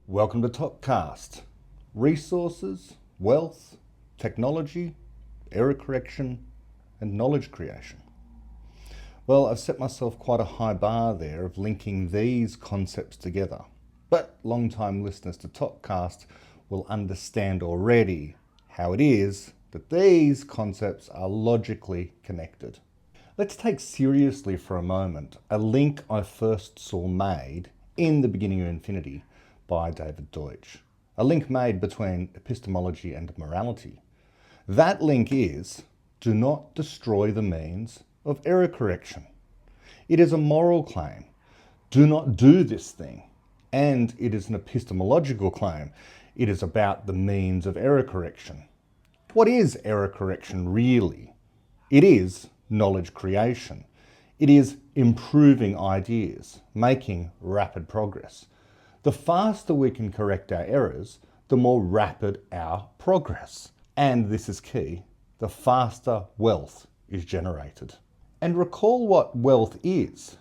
Welcome to Topcast. Resources, wealth, technology, error correction, and knowledge creation. Well, I've set myself quite a high bar there of linking these concepts together. But long-time listeners to Topcast will understand already how it is that these concepts are logically connected. Let's take seriously for a moment a link I first saw made in The Beginning of Infinity by David Deutsch. A link made between epistemology and morality. That link is, do not destroy the means of error correction. It is a moral claim. Do not do this thing. And it is an epistemological claim. It is about the means of error correction. What is error correction really? It is knowledge creation. It is improving ideas, making rapid progress. The faster we can correct our errors, the more rapid our progress. And this is key, the faster wealth is generated. And recall what wealth is.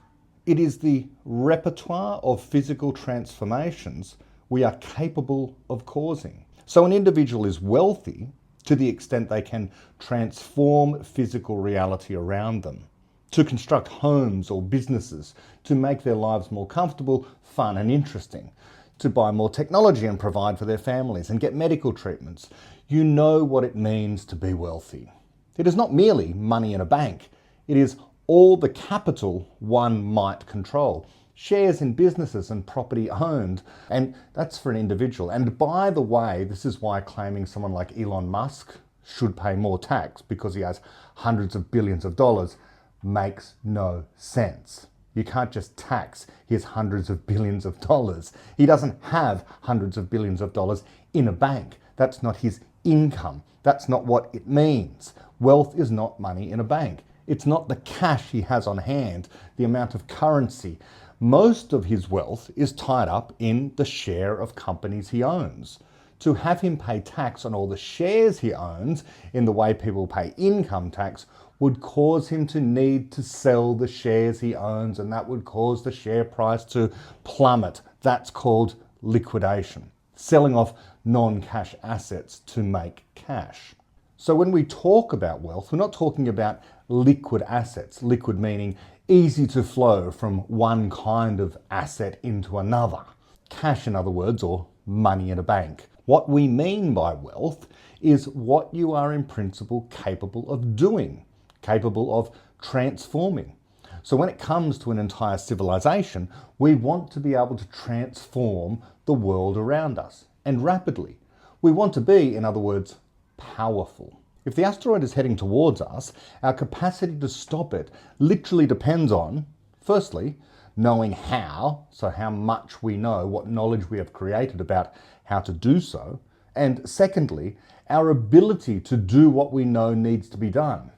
It is the repertoire of physical transformations we are capable of causing. So an individual is wealthy to the extent they can transform physical reality around them, to construct homes or businesses, to make their lives more comfortable, fun and interesting, to buy more technology and provide for their families and get medical treatments. You know what it means to be wealthy. It is not merely money in a bank. It is all the capital one might control. Shares in businesses and property owned, and that's for an individual. And by the way, this is why claiming someone like Elon Musk should pay more tax because he has hundreds of billions of dollars makes no sense. You can't just tax his hundreds of billions of dollars. He doesn't have hundreds of billions of dollars in a bank. That's not his income. That's not what it means. Wealth is not money in a bank. It's not the cash he has on hand, the amount of currency. Most of his wealth is tied up in the share of companies he owns. To have him pay tax on all the shares he owns in the way people pay income tax would cause him to need to sell the shares he owns, and that would cause the share price to plummet. That's called liquidation. Selling off non-cash assets to make cash. So when we talk about wealth, we're not talking about liquid assets. Liquid meaning easy to flow from one kind of asset into another. Cash, in other words, or money in a bank. What we mean by wealth is what you are in principle capable of doing, capable of transforming. So when it comes to an entire civilization, we want to be able to transform the world around us, and rapidly. We want to be, in other words, powerful. If the asteroid is heading towards us, our capacity to stop it literally depends on, firstly, knowing how, so how much we know, what knowledge we have created about how to do so, and secondly, our ability to do what we know needs to be done.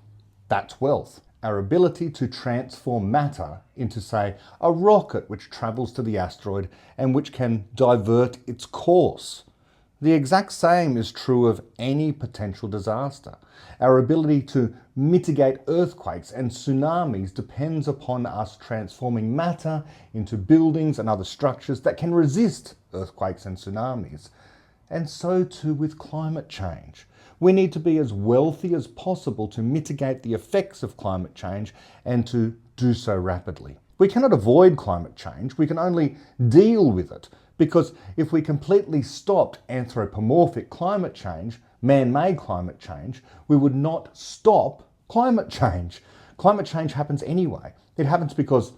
That's wealth. Our ability to transform matter into, say, a rocket which travels to the asteroid and which can divert its course. The exact same is true of any potential disaster. Our ability to mitigate earthquakes and tsunamis depends upon us transforming matter into buildings and other structures that can resist earthquakes and tsunamis. And so too with climate change. We need to be as wealthy as possible to mitigate the effects of climate change and to do so rapidly. We cannot avoid climate change, we can only deal with it. Because if we completely stopped anthropomorphic climate change, man-made climate change, we would not stop climate change. Climate change happens anyway. It happens because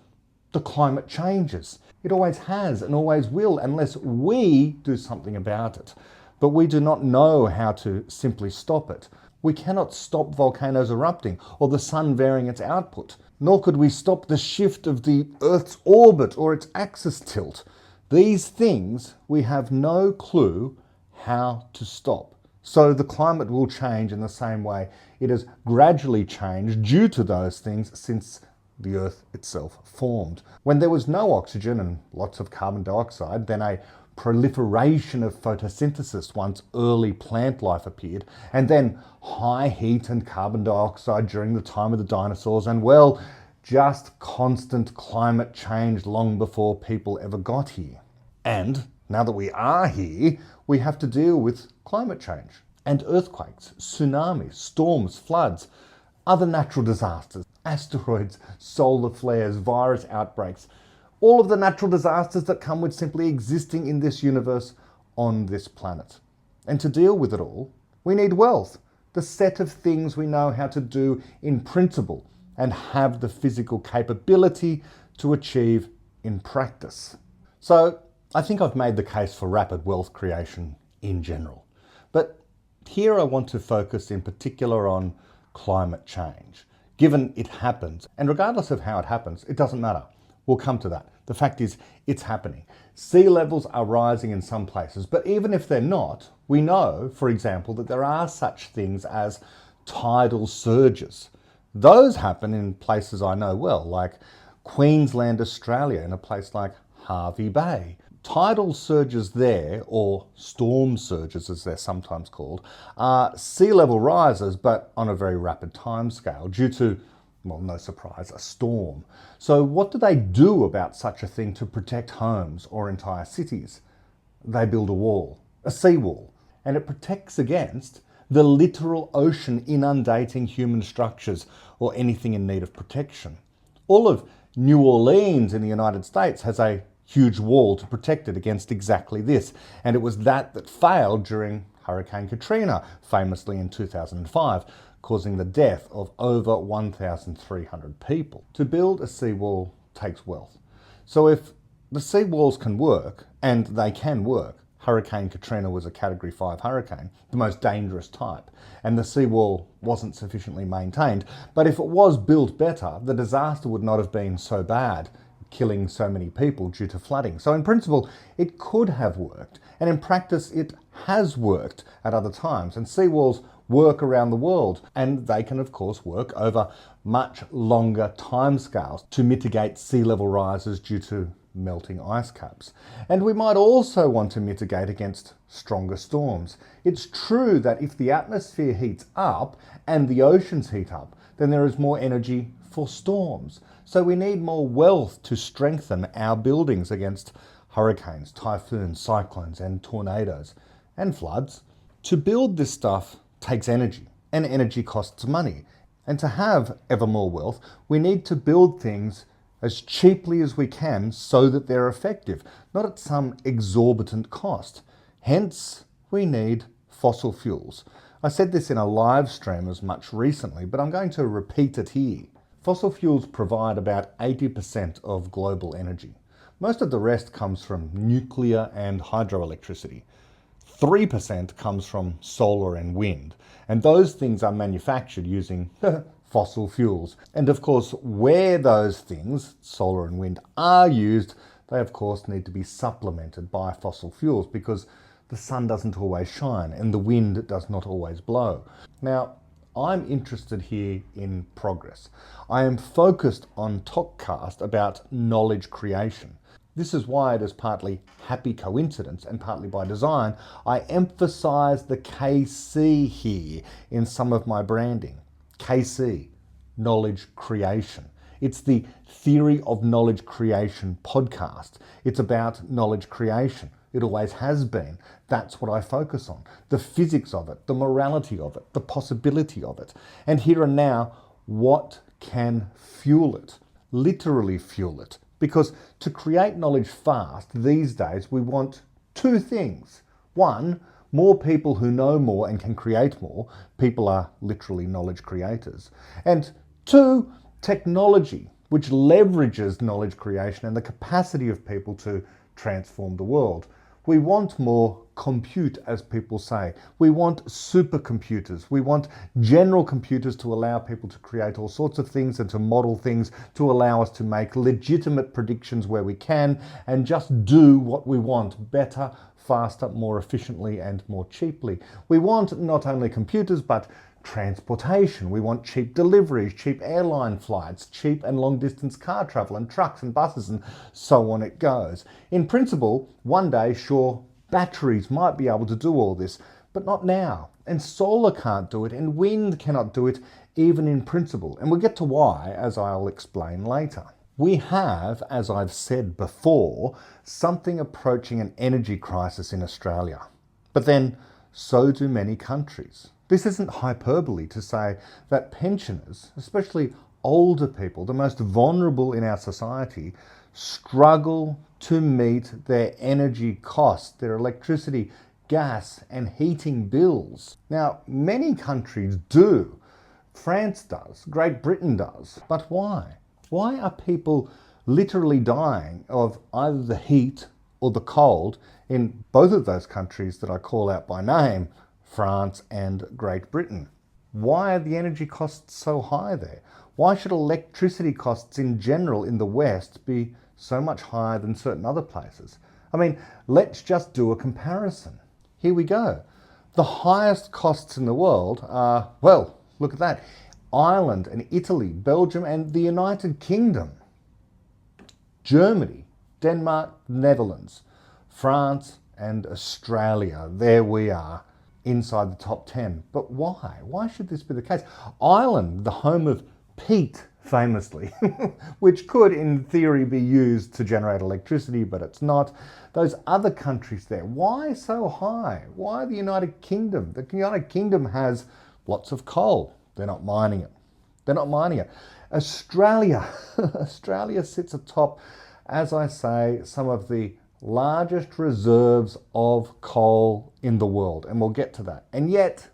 the climate changes. It always has and always will unless we do something about it. But we do not know how to simply stop it. We cannot stop volcanoes erupting or the sun varying its output. Nor could we stop the shift of the Earth's orbit or its axis tilt. These things we have no clue how to stop. So the climate will change in the same way it has gradually changed due to those things since the Earth itself formed. When there was no oxygen and lots of carbon dioxide, then a proliferation of photosynthesis once early plant life appeared, and then high heat and carbon dioxide during the time of the dinosaurs, and well, just constant climate change long before people ever got here. And now that we are here, we have to deal with climate change and earthquakes, tsunamis, storms, floods, other natural disasters, asteroids, solar flares, virus outbreaks, all of the natural disasters that come with simply existing in this universe on this planet. And to deal with it all, we need wealth, the set of things we know how to do in principle and have the physical capability to achieve in practice. So I think I've made the case for rapid wealth creation in general. But here I want to focus in particular on climate change. Given it happens, and regardless of how it happens, it doesn't matter. We'll come to that. The fact is, it's happening. Sea levels are rising in some places, but even if they're not, we know, for example, that there are such things as tidal surges. Those happen in places I know well, like Queensland, Australia, in a place like Hervey Bay. Tidal surges there, or storm surges as they're sometimes called, are sea level rises, but on a very rapid timescale due to, well, no surprise, a storm. So what do they do about such a thing to protect homes or entire cities? They build a wall, a seawall, and it protects against the literal ocean inundating human structures or anything in need of protection. All of New Orleans in the United States has a huge wall to protect it against exactly this. And it was that failed during Hurricane Katrina, famously in 2005, causing the death of over 1,300 people. To build a seawall takes wealth. So if the seawalls can work, and they can work, Hurricane Katrina was a Category 5 hurricane, the most dangerous type, and the seawall wasn't sufficiently maintained. But if it was built better, the disaster would not have been so bad, killing so many people due to flooding. So in principle, it could have worked, and in practice, it has worked at other times. And seawalls work around the world, and they can of course work over much longer timescales to mitigate sea level rises due to melting ice caps. And we might also want to mitigate against stronger storms. It's true that if the atmosphere heats up and the oceans heat up, then there is more energy for storms. So we need more wealth to strengthen our buildings against hurricanes, typhoons, cyclones, and tornadoes, and floods. To build this stuff takes energy, and energy costs money. And to have ever more wealth, we need to build things as cheaply as we can so that they're effective, not at some exorbitant cost. Hence, we need fossil fuels. I said this in a live stream as much recently, but I'm going to repeat it here. Fossil fuels provide about 80% of global energy. Most of the rest comes from nuclear and hydroelectricity. 3% comes from solar and wind, and those things are manufactured using fossil fuels. And of course, where those things, solar and wind, are used, they of course need to be supplemented by fossil fuels because the sun doesn't always shine and the wind does not always blow. Now, I'm interested here in progress. I am focused on Talkcast about knowledge creation. This is why it is partly happy coincidence and partly by design I emphasize the KC here in some of my branding. KC, knowledge creation. It's the Theory of Knowledge Creation podcast. It's about knowledge creation. It always has been. That's what I focus on. The physics of it, the morality of it, the possibility of it. And here and now, what can fuel it? Literally fuel it. Because to create knowledge fast these days, we want two things. One, more people who know more and can create more. People are literally knowledge creators. And two, technology, which leverages knowledge creation and the capacity of people to transform the world. We want more compute, as people say. We want supercomputers. We want general computers to allow people to create all sorts of things and to model things to allow us to make legitimate predictions where we can and just do what we want better, faster, more efficiently and more cheaply. We want not only computers but transportation. We want cheap deliveries, cheap airline flights, cheap and long distance car travel and trucks and buses and so on it goes. In principle, one day, sure, batteries might be able to do all this, but not now. And solar can't do it and wind cannot do it even in principle. And we'll get to why, as I'll explain later. We have, as I've said before, something approaching an energy crisis in Australia. But then, so do many countries. This isn't hyperbole to say that pensioners, especially older people, the most vulnerable in our society, struggle to meet their energy costs, their electricity, gas and heating bills. Now, many countries do. France does, Great Britain does. But why? Why are people literally dying of either the heat or the cold in both of those countries that I call out by name, France and Great Britain? Why are the energy costs so high there? Why should electricity costs in general in the West be so much higher than certain other places? I mean, let's just do a comparison. Here we go. The highest costs in the world are, well, look at that, Ireland and Italy, Belgium and the United Kingdom, Germany, Denmark, Netherlands, France and Australia. There we are, inside the top 10. But why? Why should this be the case? Ireland, the home of peat, famously, which could in theory be used to generate electricity, but it's not. Those other countries there, why so high? Why the United Kingdom? The United Kingdom has lots of coal. They're not mining it. They're not mining it. Australia, Australia sits atop, as I say, some of the largest reserves of coal in the world, and we'll get to that. And yet,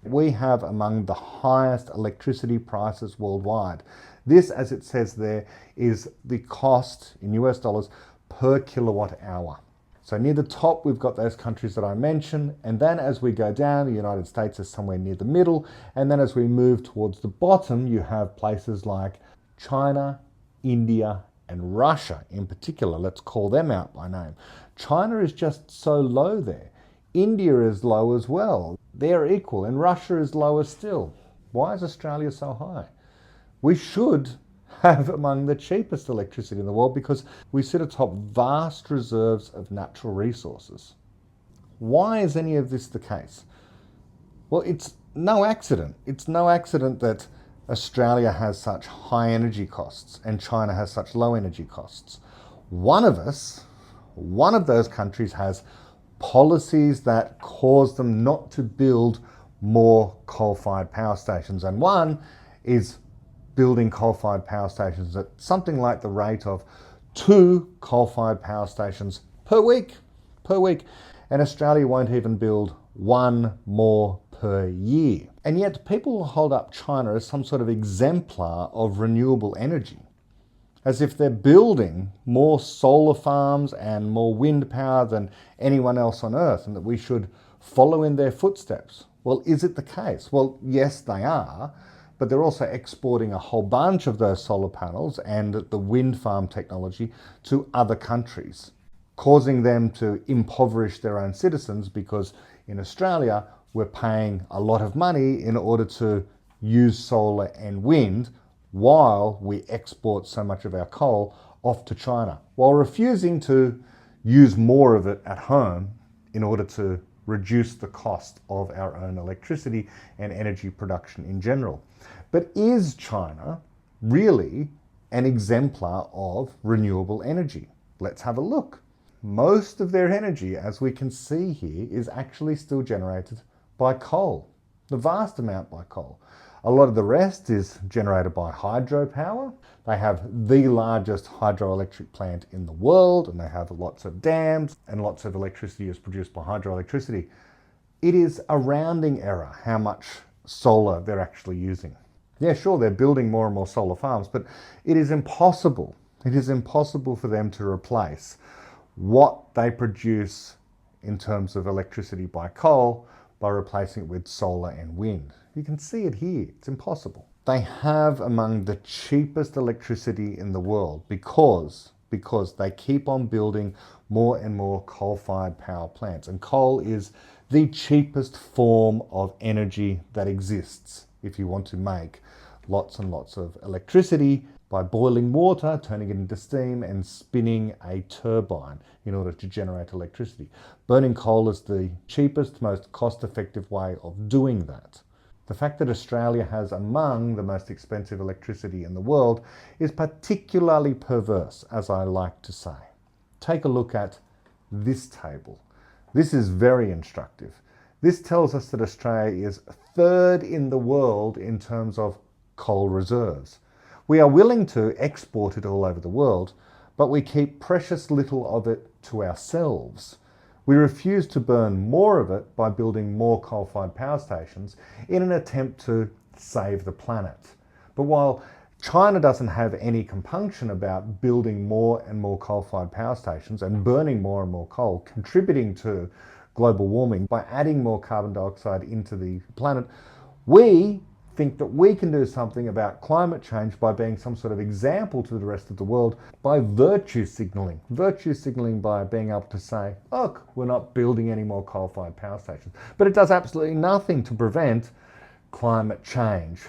we have among the highest electricity prices worldwide. This, as it says there, is the cost in US dollars per kilowatt hour. So near the top, we've got those countries that I mentioned. And then as we go down, the United States is somewhere near the middle. And then as we move towards the bottom, you have places like China, India, and Russia in particular. Let's call them out by name. China is just so low there. India is low as well. They're equal, and Russia is lower still. Why is Australia so high? We should have among the cheapest electricity in the world because we sit atop vast reserves of natural resources. Why is any of this the case? Well, it's no accident. It's no accident that Australia has such high energy costs and China has such low energy costs. One of those countries has policies that cause them not to build more coal-fired power stations. And one is building coal-fired power stations at something like the rate of 2 coal-fired power stations per week. And Australia won't even build 1 more per year. And yet people hold up China as some sort of exemplar of renewable energy, as if they're building more solar farms and more wind power than anyone else on Earth, and that we should follow in their footsteps. Well, is it the case? Well, yes, they are, but they're also exporting a whole bunch of those solar panels and the wind farm technology to other countries, causing them to impoverish their own citizens, because in Australia, we're paying a lot of money in order to use solar and wind while we export so much of our coal off to China, while refusing to use more of it at home in order to reduce the cost of our own electricity and energy production in general. But is China really an exemplar of renewable energy? Let's have a look. Most of their energy, as we can see here, is actually still generated by coal, the vast amount by coal. A lot of the rest is generated by hydropower. They have the largest hydroelectric plant in the world, and they have lots of dams, and lots of electricity is produced by hydroelectricity. It is a rounding error how much solar they're actually using. Yeah, sure, they're building more and more solar farms, but it is impossible. It is impossible for them to replace what they produce in terms of electricity by coal by replacing it with solar and wind. You can see it here. It's impossible. They have among the cheapest electricity in the world because they keep on building more and more coal-fired power plants. And coal is the cheapest form of energy that exists if you want to make lots and lots of electricity by boiling water, turning it into steam and spinning a turbine in order to generate electricity. Burning coal is the cheapest, most cost-effective way of doing that. The fact that Australia has among the most expensive electricity in the world is particularly perverse, as I like to say. Take a look at this table. This is very instructive. This tells us that Australia is third in the world in terms of coal reserves. We are willing to export it all over the world, but we keep precious little of it to ourselves. We refuse to burn more of it by building more coal-fired power stations in an attempt to save the planet. But while China doesn't have any compunction about building more and more coal-fired power stations and burning more and more coal, contributing to global warming by adding more carbon dioxide into the planet, we think that we can do something about climate change by being some sort of example to the rest of the world by virtue signalling. Virtue signalling by being able to say, look, we're not building any more coal-fired power stations. But it does absolutely nothing to prevent climate change.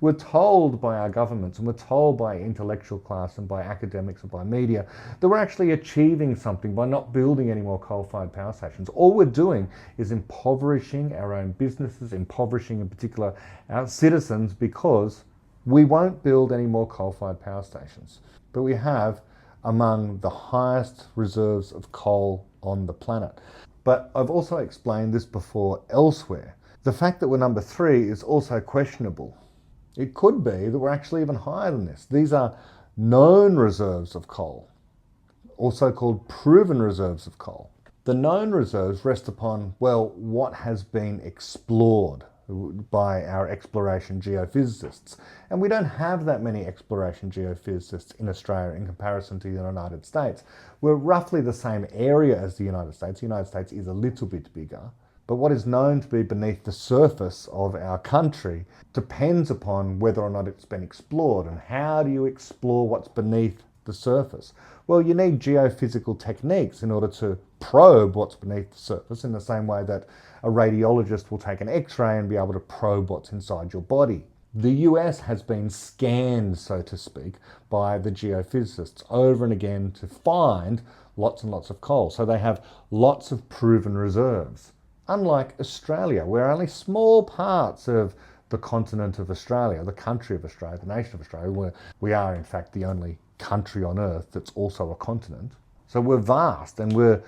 We're told by our governments and we're told by intellectual class and by academics and by media that we're actually achieving something by not building any more coal-fired power stations. All we're doing is impoverishing our own businesses, impoverishing in particular our citizens, because we won't build any more coal-fired power stations. But we have among the highest reserves of coal on the planet. But I've also explained this before elsewhere. The fact that we're number 3 is also questionable. It could be that we're actually even higher than this. These are known reserves of coal, also called proven reserves of coal. The known reserves rest upon, well, what has been explored by our exploration geophysicists. And we don't have that many exploration geophysicists in Australia in comparison to the United States. We're roughly the same area as the United States. The United States is a little bit bigger. But what is known to be beneath the surface of our country depends upon whether or not it's been explored. And how do you explore what's beneath the surface? Well, you need geophysical techniques in order to probe what's beneath the surface, in the same way that a radiologist will take an X-ray and be able to probe what's inside your body. The US has been scanned, so to speak, by the geophysicists over and again to find lots and lots of coal. So they have lots of proven reserves. Unlike Australia, where only small parts of the continent of Australia, the country of Australia, the nation of Australia, where we are in fact the only country on earth that's also a continent. So we're vast and we're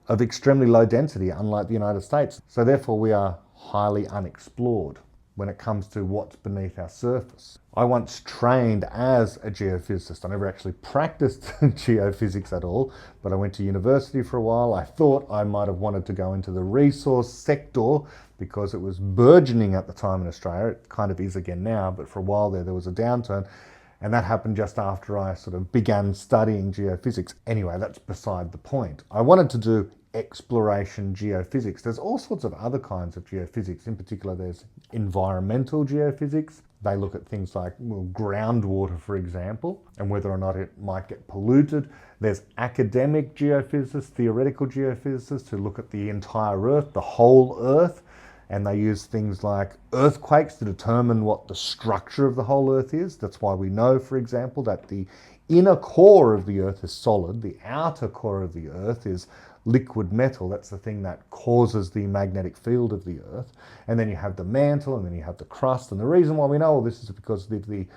of extremely low density, unlike the United States. So therefore we are highly unexplored when it comes to what's beneath our surface. I once trained as a geophysicist. I never actually practiced geophysics at all, but I went to university for a while. I thought I might have wanted to go into the resource sector because it was burgeoning at the time in Australia. It kind of is again now, but for a while there was a downturn. And that happened just after I sort of began studying geophysics. Anyway, that's beside the point. I wanted to do exploration geophysics. There's all sorts of other kinds of geophysics. In particular, there's environmental geophysics. They look at things like groundwater, for example, and whether or not it might get polluted. There's academic geophysicists, theoretical geophysicists who look at the entire Earth, the whole Earth, and they use things like earthquakes to determine what the structure of the whole Earth is. That's why we know, for example, that the inner core of the Earth is solid, the outer core of the Earth is liquid metal. That's the thing that causes the magnetic field of the Earth. And then you have the mantle, and then you have the crust. And the reason why we know all this is because of the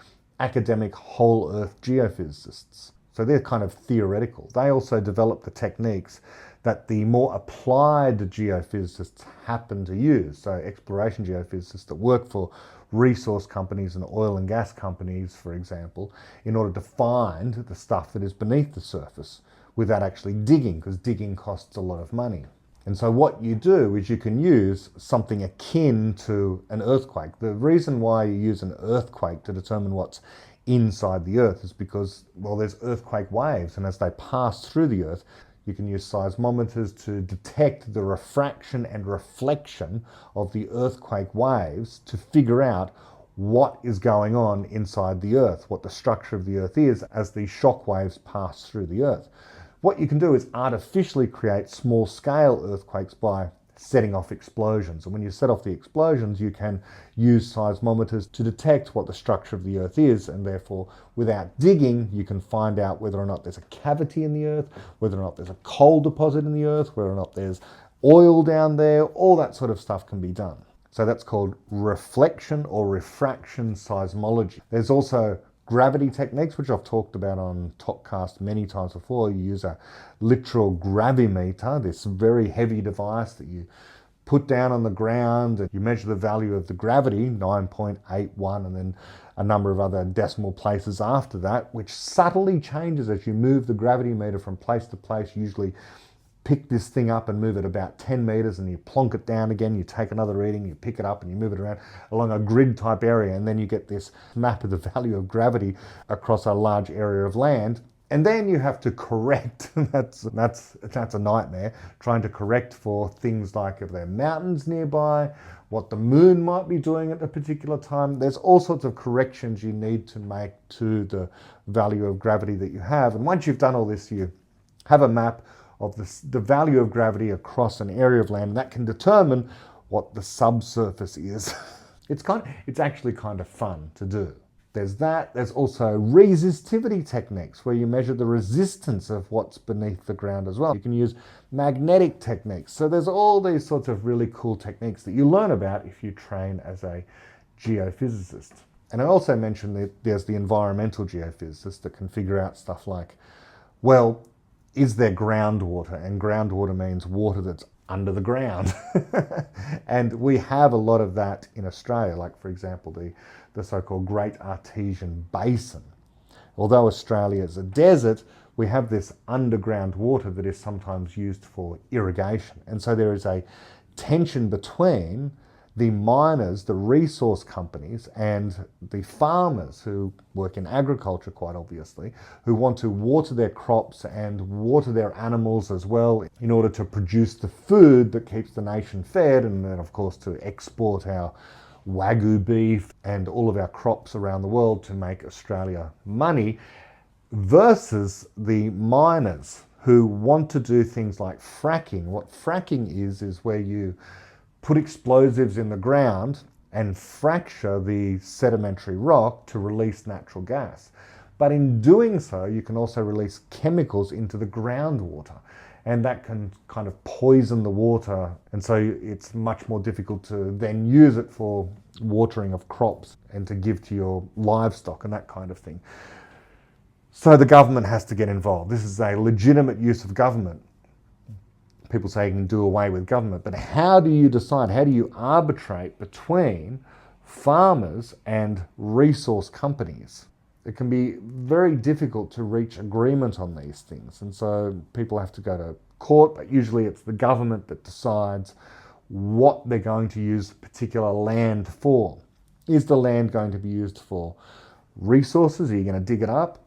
academic whole Earth geophysicists. So they're kind of theoretical. They also develop the techniques that the more applied geophysicists happen to use. So exploration geophysicists that work for resource companies and oil and gas companies, for example, in order to find the stuff that is beneath the surface without actually digging, because digging costs a lot of money. And so what you do is you can use something akin to an earthquake. The reason why you use an earthquake to determine what's inside the Earth is because, well, there's earthquake waves, and as they pass through the Earth, you can use seismometers to detect the refraction and reflection of the earthquake waves to figure out what is going on inside the Earth, what the structure of the Earth is as the shock waves pass through the Earth. What you can do is artificially create small-scale earthquakes by setting off explosions. And when you set off the explosions, you can use seismometers to detect what the structure of the Earth is, and therefore, without digging, you can find out whether or not there's a cavity in the Earth, whether or not there's a coal deposit in the Earth, whether or not there's oil down there. All that sort of stuff can be done. So that's called reflection or refraction seismology. There's also gravity techniques, which I've talked about on Topcast many times before. You use a literal gravimeter, this very heavy device that you put down on the ground, and you measure the value of the gravity, 9.81, and then a number of other decimal places after that, which subtly changes as you move the gravity meter from place to place. Usually pick this thing up and move it about 10 meters, and you plonk it down again, you take another reading, you pick it up and you move it around along a grid type area, and then you get this map of the value of gravity across a large area of land. And then you have to correct. That's a nightmare, trying to correct for things like if there are mountains nearby, what the moon might be doing at a particular time. There's all sorts of corrections you need to make to the value of gravity that you have. And once you've done all this, you have a map of the value of gravity across an area of land that can determine what the subsurface is. It's actually kind of fun to do. There's that. There's also resistivity techniques where you measure the resistance of what's beneath the ground as well. You can use magnetic techniques. So there's all these sorts of really cool techniques that you learn about if you train as a geophysicist. And I also mentioned that there's the environmental geophysicist that can figure out stuff like, well, is there groundwater? And groundwater means water that's under the ground. And we have a lot of that in Australia, like for example, the so-called Great Artesian Basin. Although Australia is a desert, we have this underground water that is sometimes used for irrigation. And so there is a tension between the miners, the resource companies, and the farmers who work in agriculture, quite obviously, who want to water their crops and water their animals as well in order to produce the food that keeps the nation fed, and then of course to export our Wagyu beef and all of our crops around the world to make Australia money, versus the miners who want to do things like fracking. What fracking is where you put explosives in the ground and fracture the sedimentary rock to release natural gas. But in doing so, you can also release chemicals into the groundwater, and that can kind of poison the water. And so it's much more difficult to then use it for watering of crops and to give to your livestock and that kind of thing. So the government has to get involved. This is a legitimate use of government. People say you can do away with government, but how do you decide? How do you arbitrate between farmers and resource companies? It can be very difficult to reach agreement on these things, and so people have to go to court, but usually it's the government that decides what they're going to use particular land for. Is the land going to be used for resources? Are you going to dig it up?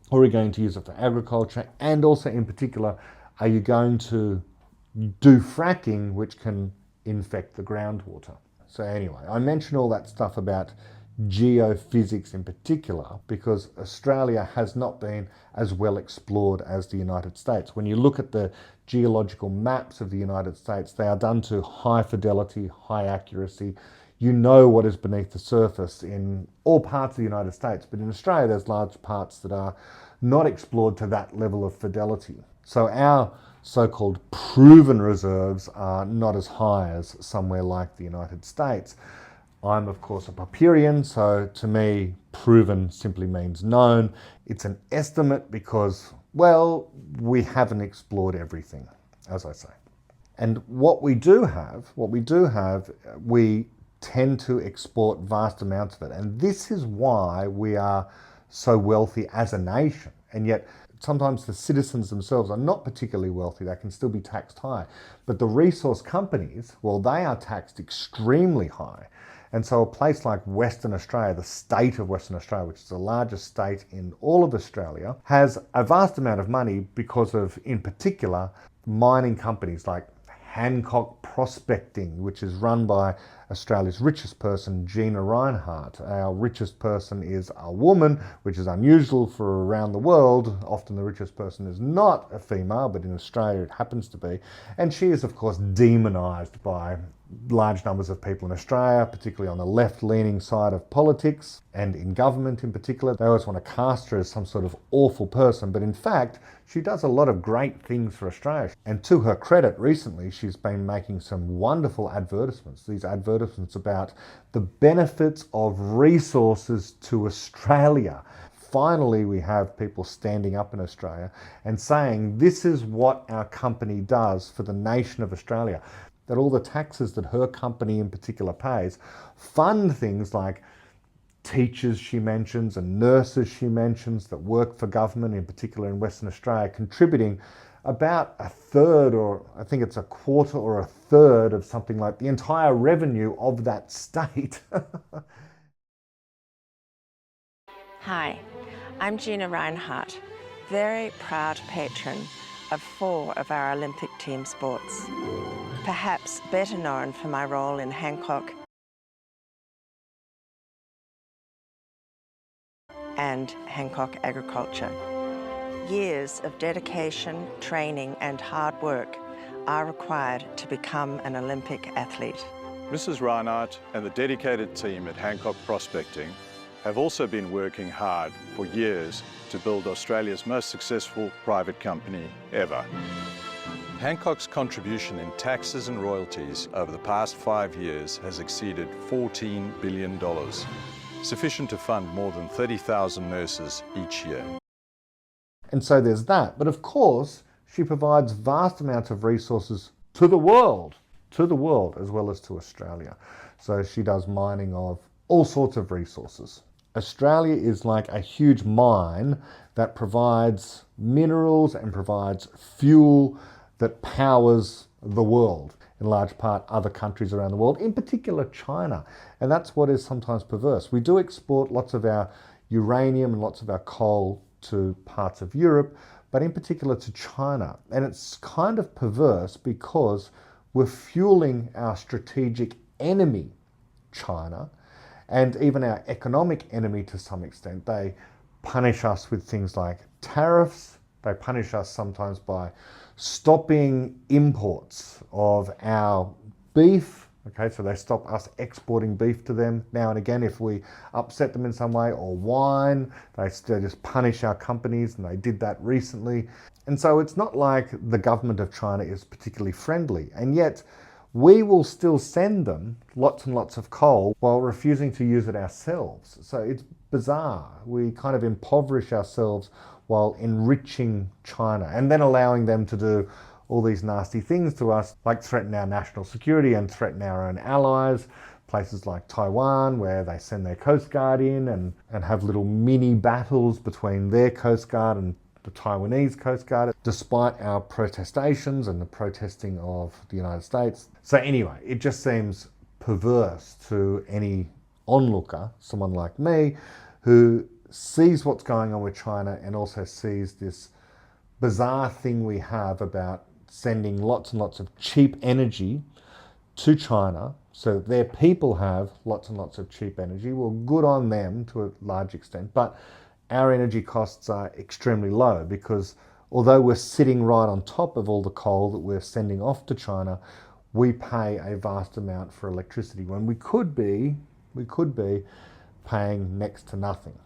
Or are you going to use it for agriculture? And also in particular, are you going to do fracking, which can infect the groundwater? So anyway, I mention all that stuff about geophysics in particular because Australia has not been as well explored as the United States. When you look at the geological maps of the United States, they are done to high fidelity, high accuracy. You know what is beneath the surface in all parts of the United States, but in Australia there's large parts that are not explored to that level of fidelity. So our so-called proven reserves are not as high as somewhere like the United States. I'm of course a Popperian, so to me proven simply means known. It's an estimate because, well, we haven't explored everything, as I say. And what we do have, we tend to export vast amounts of it. And this is why we are so wealthy as a nation. And yet sometimes the citizens themselves are not particularly wealthy. They can still be taxed high. But the resource companies, well, they are taxed extremely high. And so a place like Western Australia, the state of Western Australia, which is the largest state in all of Australia, has a vast amount of money because of, in particular, mining companies like Hancock Prospecting, which is run by Australia's richest person, Gina Rinehart. Our richest person is a woman, which is unusual for around the world. Often the richest person is not a female, but in Australia it happens to be. And she is, of course, demonised by large numbers of people in Australia, particularly on the left-leaning side of politics and in government in particular. They always want to cast her as some sort of awful person, but in fact, She does a lot of great things for Australia. And to her credit, recently, she's been making some wonderful advertisements. These advertisements about the benefits of resources to Australia. Finally, we have people standing up in Australia and saying, this is what our company does for the nation of Australia. That all the taxes that her company in particular pays fund things like teachers she mentions and nurses she mentions that work for government, in particular in Western Australia, contributing about a third, or I think it's a quarter or a third of something like the entire revenue of that state. Hi, I'm Gina Reinhardt, very proud patron of 4 of our Olympic team sports, perhaps better known for my role in Hancock and Hancock Agriculture. Years of dedication, training and hard work are required to become an Olympic athlete. Mrs. Reinhardt and the dedicated team at Hancock Prospecting have also been working hard for years to build Australia's most successful private company ever. Hancock's contribution in taxes and royalties over the past 5 years has exceeded $14 billion, sufficient to fund more than 30,000 nurses each year. And so there's that. But of course, she provides vast amounts of resources to the world as well as to Australia. So she does mining of all sorts of resources. Australia is like a huge mine that provides minerals and provides fuel that powers the world, in large part other countries around the world, in particular China. And that's what is sometimes perverse. We do export lots of our uranium and lots of our coal to parts of Europe, but in particular to China. And it's kind of perverse because we're fueling our strategic enemy, China, and even our economic enemy to some extent. They punish us with things like tariffs. They punish us sometimes by stopping imports of our beef. Okay, so they stop us exporting beef to them now and again if we upset them in some way, or wine. They just punish our companies, and they did that recently. And so it's not like the government of China is particularly friendly, and yet we will still send them lots and lots of coal while refusing to use it ourselves. So it's bizarre. We kind of impoverish ourselves while enriching China and then allowing them to do all these nasty things to us, like threaten our national security and threaten our own allies. Places like Taiwan, where they send their Coast Guard in and have little mini battles between their Coast Guard and the Taiwanese Coast Guard, despite our protestations and the protesting of the United States. So anyway, it just seems perverse to any onlooker, someone like me, who sees what's going on with China and also sees this bizarre thing we have about sending lots and lots of cheap energy to China so that their people have lots and lots of cheap energy. Well, good on them to a large extent, but our energy costs are extremely low because although we're sitting right on top of all the coal that we're sending off to China, we pay a vast amount for electricity when we could be paying next to nothing.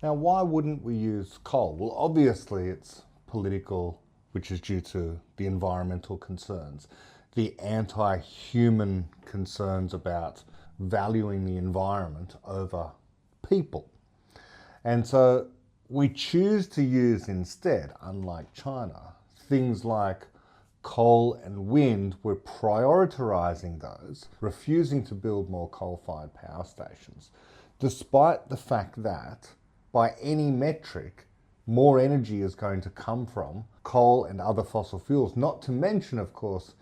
Now, why wouldn't we use coal? Well, obviously it's political, which is due to the environmental concerns, the anti-human concerns about valuing the environment over people. And so we choose to use instead, unlike China, things like coal and wind. We're prioritizing those, refusing to build more coal-fired power stations, despite the fact that by any metric, more energy is going to come from coal and other fossil fuels, not to mention, of course,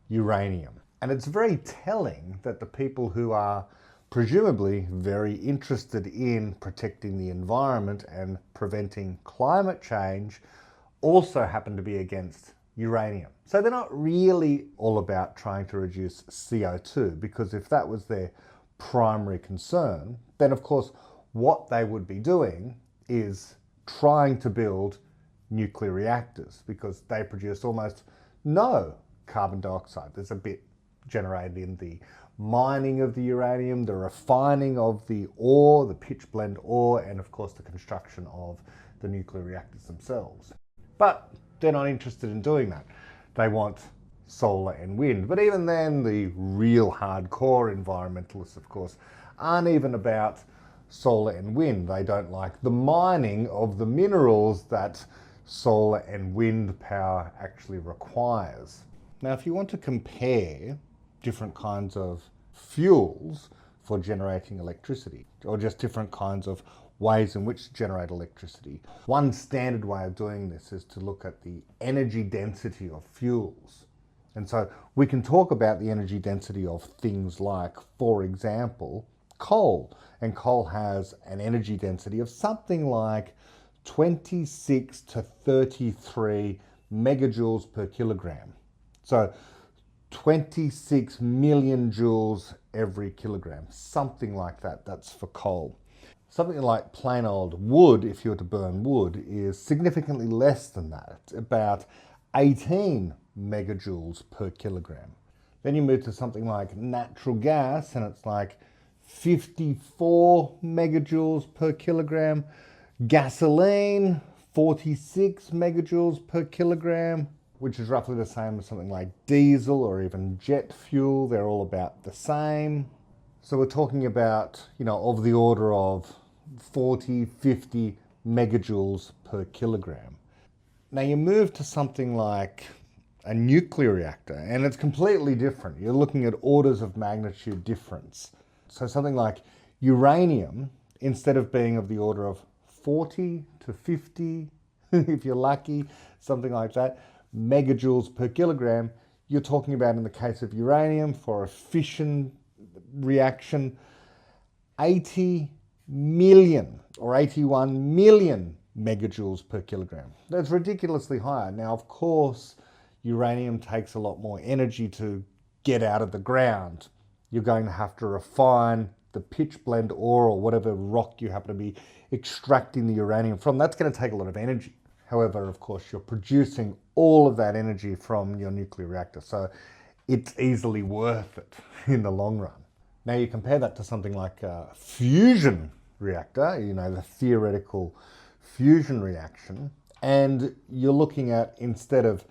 uranium. And it's very telling that the people who are presumably very interested in protecting the environment and preventing climate change also happen to be against uranium. So they're not really all about trying to reduce CO2, because if that was their primary concern, then of course what they would be doing is trying to build nuclear reactors, because they produce almost no carbon dioxide. There's a bit generated in the mining of the uranium, the refining of the ore, the pitch blende ore, and of course the construction of the nuclear reactors themselves. But they're not interested in doing that. They want solar and wind. But even then, the real hardcore environmentalists, of course, aren't even about solar and wind. They don't like the mining of the minerals that solar and wind power actually requires. Now, if you want to compare different kinds of fuels for generating electricity, or just different kinds of ways in which to generate electricity, one standard way of doing this is to look at the energy density of fuels. And so we can talk about the energy density of things like, for example, coal. And coal has an energy density of something like 26 to 33 megajoules per kilogram. So 26 million joules every kilogram, something like that. That's for coal. Something like plain old wood, if you were to burn wood, is significantly less than that, about 18 megajoules per kilogram. Then you move to something like natural gas, and it's like 54 megajoules per kilogram. Gasoline, 46 megajoules per kilogram, which is roughly the same as something like diesel or even jet fuel. They're all about the same. So we're talking about, of the order of 40, 50 megajoules per kilogram. Now you move to something like a nuclear reactor, and it's completely different. You're looking at orders of magnitude difference. So something like uranium, instead of being of the order of 40 to 50, if you're lucky, something like that, megajoules per kilogram, you're talking about, in the case of uranium, for a fission reaction, 80 million or 81 million megajoules per kilogram. That's ridiculously high. Now, of course, uranium takes a lot more energy to get out of the ground. You're going to have to refine the pitch blende ore or whatever rock you happen to be extracting the uranium from. That's going to take a lot of energy. However, of course, you're producing all of that energy from your nuclear reactor, so it's easily worth it in the long run. Now you compare that to something like a fusion reactor, the theoretical fusion reaction, and you're looking at, instead of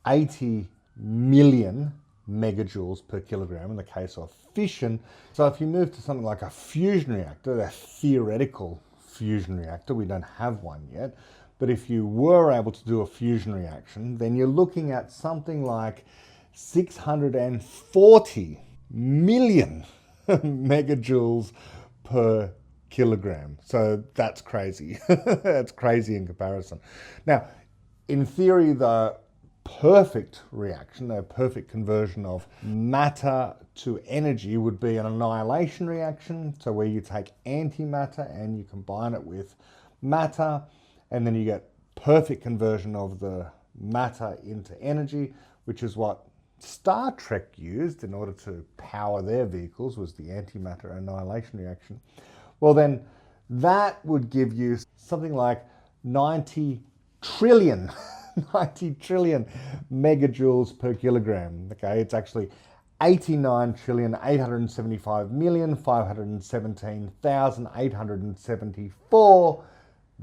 80 million megajoules per kilogram in the case of fission. So if you move to something like a fusion reactor, a theoretical fusion reactor, we don't have one yet, but if you were able to do a fusion reaction, then you're looking at something like 640 million megajoules per kilogram. So that's crazy. That's crazy in comparison. Now, in theory, the perfect reaction, a perfect conversion of matter to energy, would be an annihilation reaction. So where you take antimatter and you combine it with matter, and then you get perfect conversion of the matter into energy, which is what Star Trek used in order to power their vehicles, was the antimatter annihilation reaction. Well, then that would give you something like 90 trillion 90 trillion megajoules per kilogram. Okay, it's actually 89,875,517,874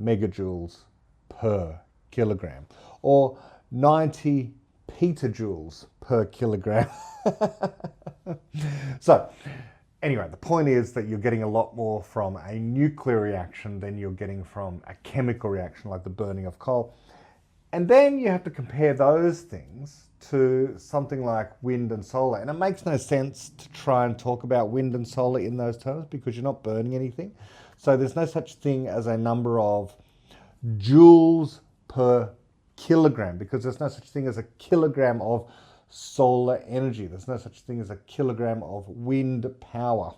megajoules per kilogram, or 90 petajoules per kilogram. So anyway, the point is that you're getting a lot more from a nuclear reaction than you're getting from a chemical reaction like the burning of coal. And then you have to compare those things to something like wind and solar. And it makes no sense to try and talk about wind and solar in those terms because you're not burning anything. So there's no such thing as a number of joules per kilogram, because there's no such thing as a kilogram of solar energy. There's no such thing as a kilogram of wind power.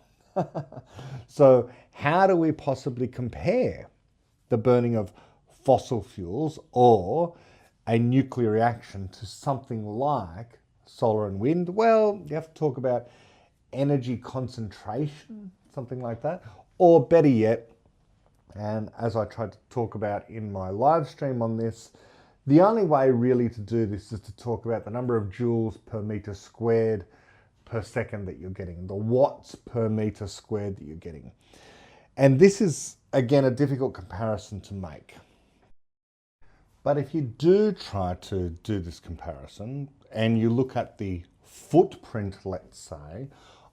So how do we possibly compare the burning of fossil fuels or a nuclear reaction to something like solar and wind? Well, you have to talk about energy concentration, something like that. Or better yet, and as I tried to talk about in my live stream on this, the only way really to do this is to talk about the number of joules per meter squared per second that you're getting, the watts per meter squared that you're getting. And this is, again, a difficult comparison to make. But if you do try to do this comparison and you look at the footprint, let's say,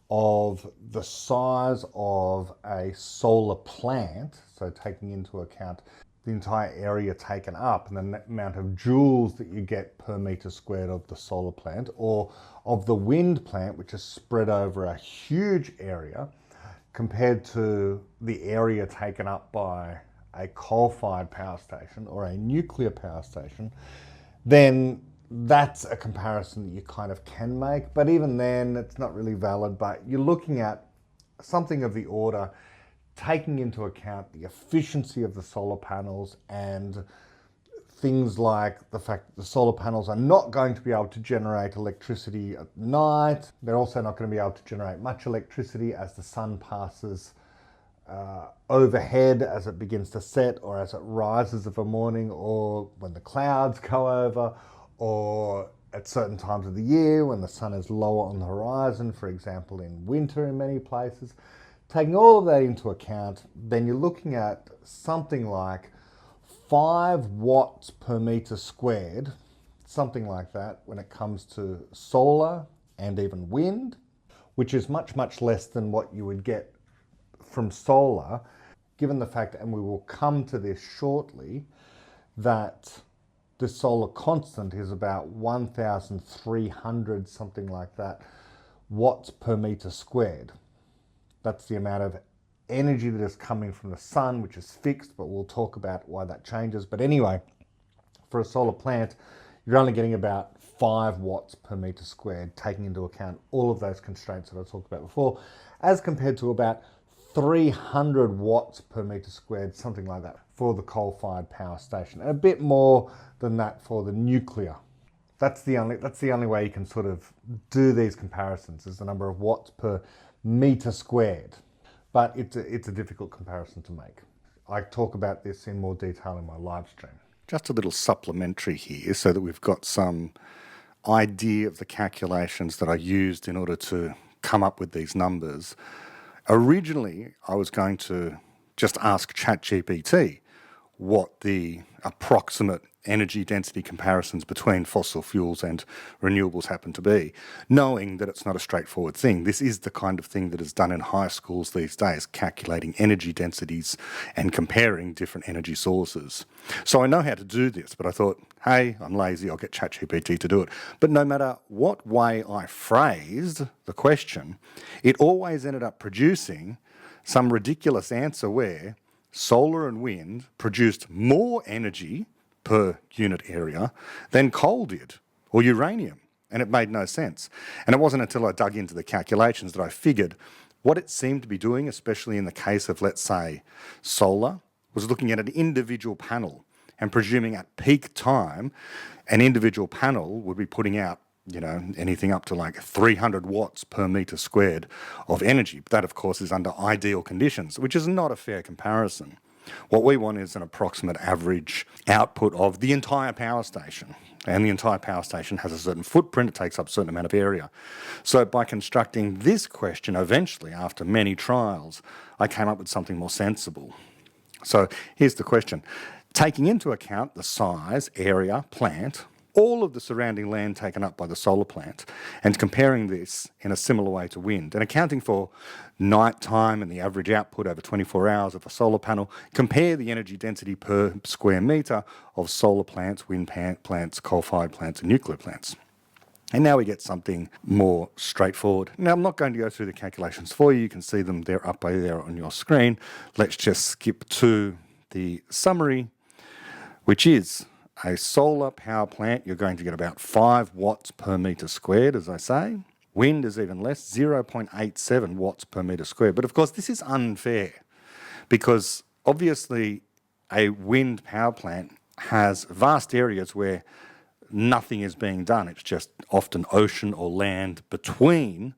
of the size of a solar plant, so taking into account the entire area taken up and the amount of joules that you get per meter squared of the solar plant, or of the wind plant, which is spread over a huge area, compared to the area taken up by a coal-fired power station or a nuclear power station, then that's a comparison that you kind of can make. But even then, it's not really valid. But you're looking at something of the order, taking into account the efficiency of the solar panels and things like the fact that the solar panels are not going to be able to generate electricity at night. They're also not going to be able to generate much electricity as the sun passes overhead, as it begins to set, or as it rises of a morning, or when the clouds go over, or at certain times of the year when the sun is lower on the horizon, for example in winter in many places. Taking all of that into account, then you're looking at something like 5 watts per meter squared, something like that, when it comes to solar and even wind, which is much, much less than what you would get from solar, given the fact, and we will come to this shortly, that the solar constant is about 1,300, something like that, watts per meter squared. That's the amount of energy that is coming from the sun, which is fixed, but we'll talk about why that changes. But anyway, for a solar plant, you're only getting about 5 watts per meter squared, taking into account all of those constraints that I talked about before, as compared to about 300 watts per meter squared, something like that, for the coal-fired power station, and a bit more than that for the nuclear. That's the only way you can sort of do these comparisons, is the number of watts per meter squared. But it's a difficult comparison to make. I talk about this in more detail in my live stream. Just a little supplementary here so that we've got some idea of the calculations that I used in order to come up with these numbers. Originally, I was going to just ask ChatGPT what the approximate energy density comparisons between fossil fuels and renewables happen to be, knowing that it's not a straightforward thing. This is the kind of thing that is done in high schools these days, calculating energy densities and comparing different energy sources. So I know how to do this, but I thought, hey, I'm lazy, I'll get ChatGPT to do it. But no matter what way I phrased the question, it always ended up producing some ridiculous answer where solar and wind produced more energy per unit area than coal did, or uranium, and it made no sense. And it wasn't until I dug into the calculations that I figured what it seemed to be doing, especially in the case of, let's say, solar, was looking at an individual panel and presuming at peak time an individual panel would be putting out, you know, anything up to like 300 watts per meter squared of energy. But that, of course, is under ideal conditions, which is not a fair comparison. What we want is an approximate average output of the entire power station. And the entire power station has a certain footprint, it takes up a certain amount of area. So by constructing this question, eventually, after many trials, I came up with something more sensible. So here's the question. Taking into account the size, area, plant, all of the surrounding land taken up by the solar plant, and comparing this in a similar way to wind, and accounting for night time and the average output over 24 hours of a solar panel, compare the energy density per square metre of solar plants, wind plants, coal-fired plants and nuclear plants. And now we get something more straightforward. Now, I'm not going to go through the calculations for you. You can see them, they're up there on your screen. Let's just skip to the summary, which is a solar power plant, you're going to get about 5 watts per metre squared, as I say. Wind is even less, 0.87 watts per metre squared. But of course, this is unfair because obviously a wind power plant has vast areas where nothing is being done. It's just often ocean or land between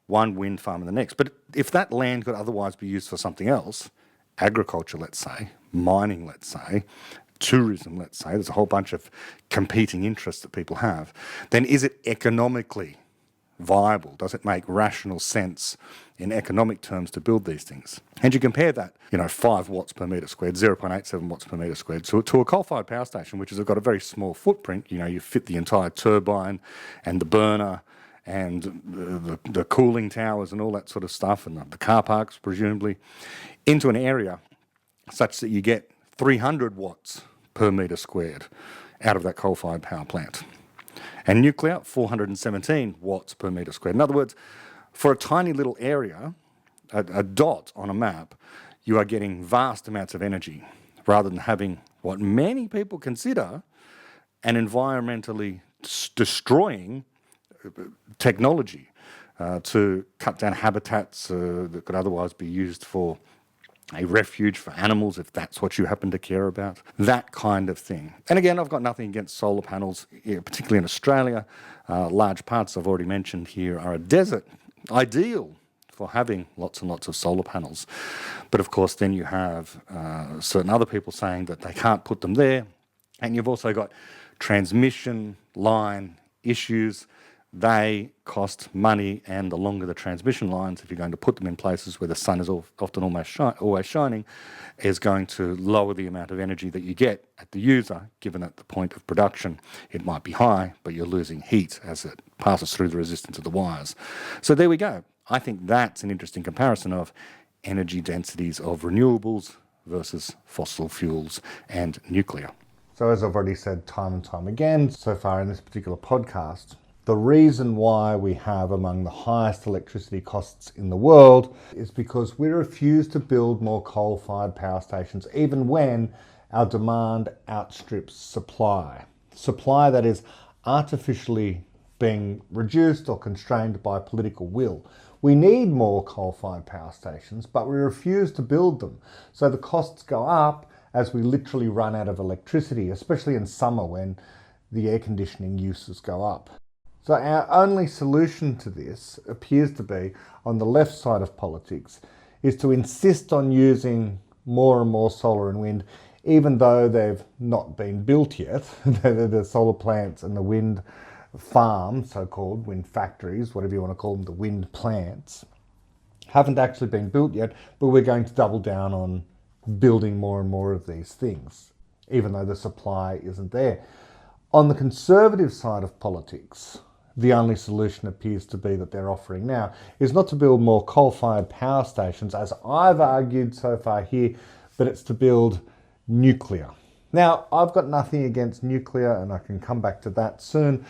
one wind farm and the next. But if that land could otherwise be used for something else, agriculture, let's say, mining, let's say, tourism, let's say, there's a whole bunch of competing interests that people have, then is it economically viable? Does it make rational sense in economic terms to build these things? And you compare that, 5 watts per metre squared, 0.87 watts per metre squared, to a coal-fired power station, which has got a very small footprint. You fit the entire turbine and the burner and the cooling towers and all that sort of stuff, and the car parks, presumably, into an area such that you get 300 watts per metre squared out of that coal-fired power plant. And nuclear, 417 watts per metre squared. In other words, for a tiny little area, a dot on a map, you are getting vast amounts of energy rather than having what many people consider an environmentally destroying technology to cut down habitats that could otherwise be used for a refuge for animals, if that's what you happen to care about, that kind of thing. And again, I've got nothing against solar panels, particularly in Australia. Large parts I've already mentioned here are a desert, ideal for having lots and lots of solar panels. But of course, then you have certain other people saying that they can't put them there. And you've also got transmission line issues. They cost money, and the longer the transmission lines, if you're going to put them in places where the sun is often always shining, is going to lower the amount of energy that you get at the user, given at the point of production it might be high, but you're losing heat as it passes through the resistance of the wires. So there we go. I think that's an interesting comparison of energy densities of renewables versus fossil fuels and nuclear. So as I've already said time and time again so far in this particular podcast, the reason why we have among the highest electricity costs in the world is because we refuse to build more coal-fired power stations, even when our demand outstrips supply. Supply that is artificially being reduced or constrained by political will. We need more coal-fired power stations, but we refuse to build them. So the costs go up as we literally run out of electricity, especially in summer when the air conditioning uses go up. So our only solution to this appears to be, on the left side of politics, is to insist on using more and more solar and wind, even though they've not been built yet. The solar plants and the wind farms, so-called wind factories, whatever you want to call them, the wind plants, haven't actually been built yet, but we're going to double down on building more and more of these things, even though the supply isn't there. On the conservative side of politics, the only solution appears to be that they're offering now is not to build more coal-fired power stations, as I've argued so far here, but it's to build nuclear. Now, I've got nothing against nuclear, and I can come back to that soon.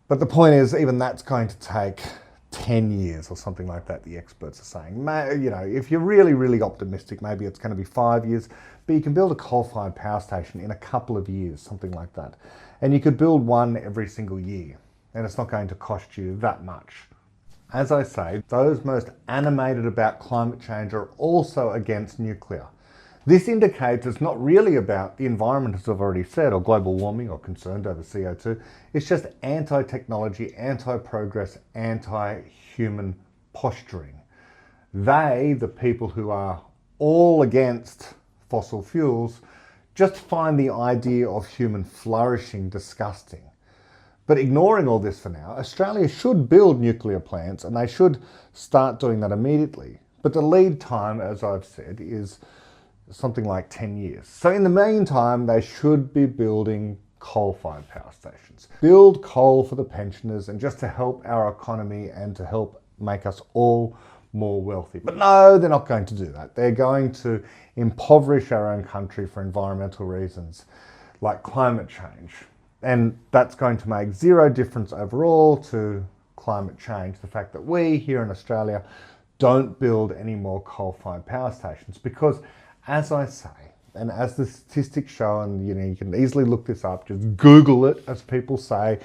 But the point is, even that's going to take 10 years or something like that, the experts are saying. If you're really, really optimistic, maybe it's going to be 5 years, but you can build a coal-fired power station in a couple of years, something like that. And you could build one every single year, and it's not going to cost you that much. As I say, those most animated about climate change are also against nuclear. This indicates it's not really about the environment, as I've already said, or global warming, or concerned over CO2. It's just anti-technology, anti-progress, anti-human posturing. They, the people who are all against fossil fuels, just find the idea of human flourishing disgusting. But ignoring all this for now, Australia should build nuclear plants, and they should start doing that immediately. But the lead time, as I've said, is something like 10 years. So in the meantime, they should be building coal-fired power stations. Build coal for the pensioners and just to help our economy and to help make us all more wealthy. But no, they're not going to do that. They're going to impoverish our own country for environmental reasons like climate change. And that's going to make zero difference overall to climate change. The fact that we here in Australia don't build any more coal-fired power stations, because as I say, and as the statistics show, and you can easily look this up, just Google it, as people say,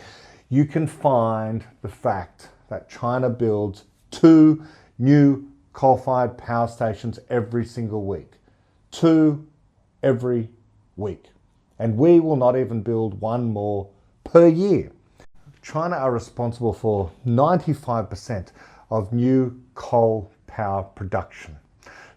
you can find the fact that China builds 2 new coal-fired power stations every single week. 2 every week. And we will not even build 1 more per year. China are responsible for 95% of new coal power production.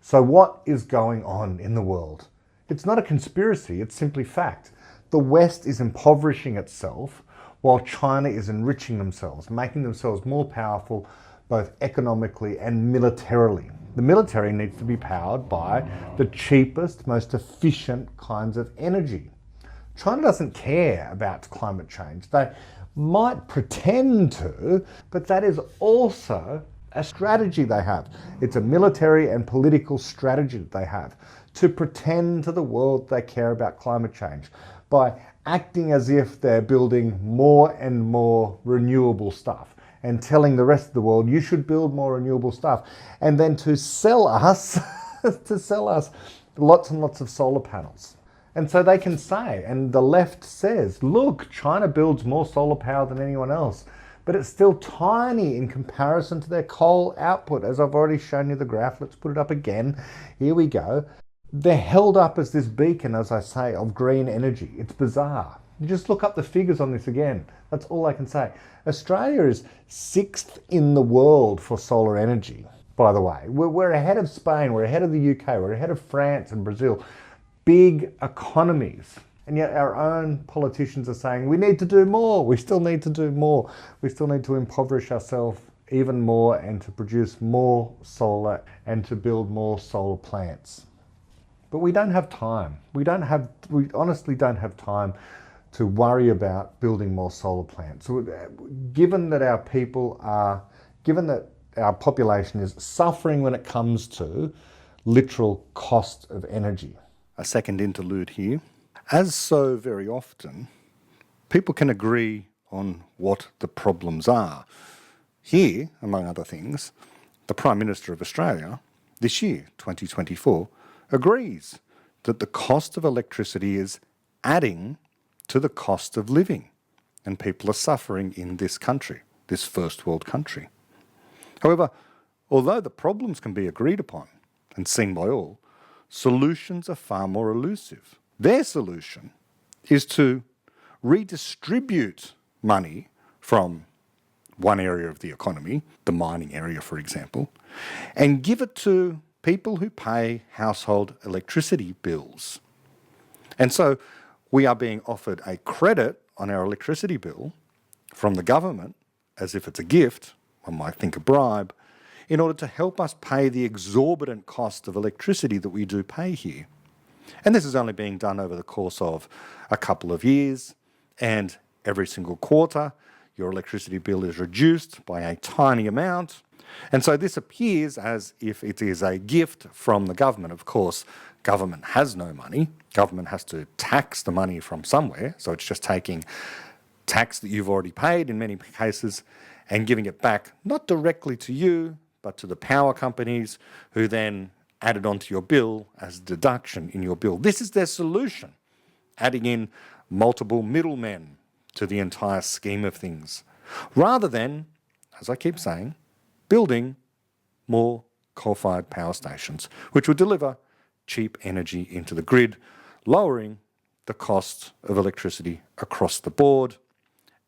So what is going on in the world? It's not a conspiracy, it's simply fact. The West is impoverishing itself while China is enriching themselves, making themselves more powerful both economically and militarily. The military needs to be powered by the cheapest, most efficient kinds of energy. China doesn't care about climate change. They might pretend to, but that is also a strategy they have. It's a military and political strategy that they have to pretend to the world they care about climate change by acting as if they're building more and more renewable stuff and telling the rest of the world, you should build more renewable stuff. And then to sell us, lots and lots of solar panels. And so they can say, and the left says, look, China builds more solar power than anyone else, but it's still tiny in comparison to their coal output. As I've already shown you the graph, let's put it up again. Here we go. They're held up as this beacon, as I say, of green energy. It's bizarre. You just look up the figures on this again. That's all I can say. Australia is 6th in the world for solar energy, by the way. We're ahead of Spain, we're ahead of the UK, we're ahead of France and Brazil. Big economies. And yet our own politicians are saying, we need to do more. We still need to do more. We still need to impoverish ourselves even more and to produce more solar and to build more solar plants. But we don't have time. We honestly don't have time to worry about building more solar plants. So, given that our population is suffering when it comes to literal cost of energy. A second interlude here. As so very often, people can agree on what the problems are. Here, among other things, the Prime Minister of Australia, this year, 2024, agrees that the cost of electricity is adding to the cost of living, and people are suffering in this country, this first world country. However, although the problems can be agreed upon and seen by all, solutions are far more elusive. Their solution is to redistribute money from one area of the economy, the mining area for example, and give it to people who pay household electricity bills. And so we are being offered a credit on our electricity bill from the government, as if it's a gift, one might think a bribe, in order to help us pay the exorbitant cost of electricity that we do pay here. And this is only being done over the course of a couple of years, and every single quarter your electricity bill is reduced by a tiny amount. And so this appears as if it is a gift from the government. Of course, government has no money. Government has to tax the money from somewhere, so it's just taking tax that you've already paid in many cases and giving it back, not directly to you, but to the power companies who then add it onto your bill as a deduction in your bill. This is their solution, adding in multiple middlemen to the entire scheme of things, rather than, as I keep saying, building more coal-fired power stations, which would deliver cheap energy into the grid, lowering the cost of electricity across the board,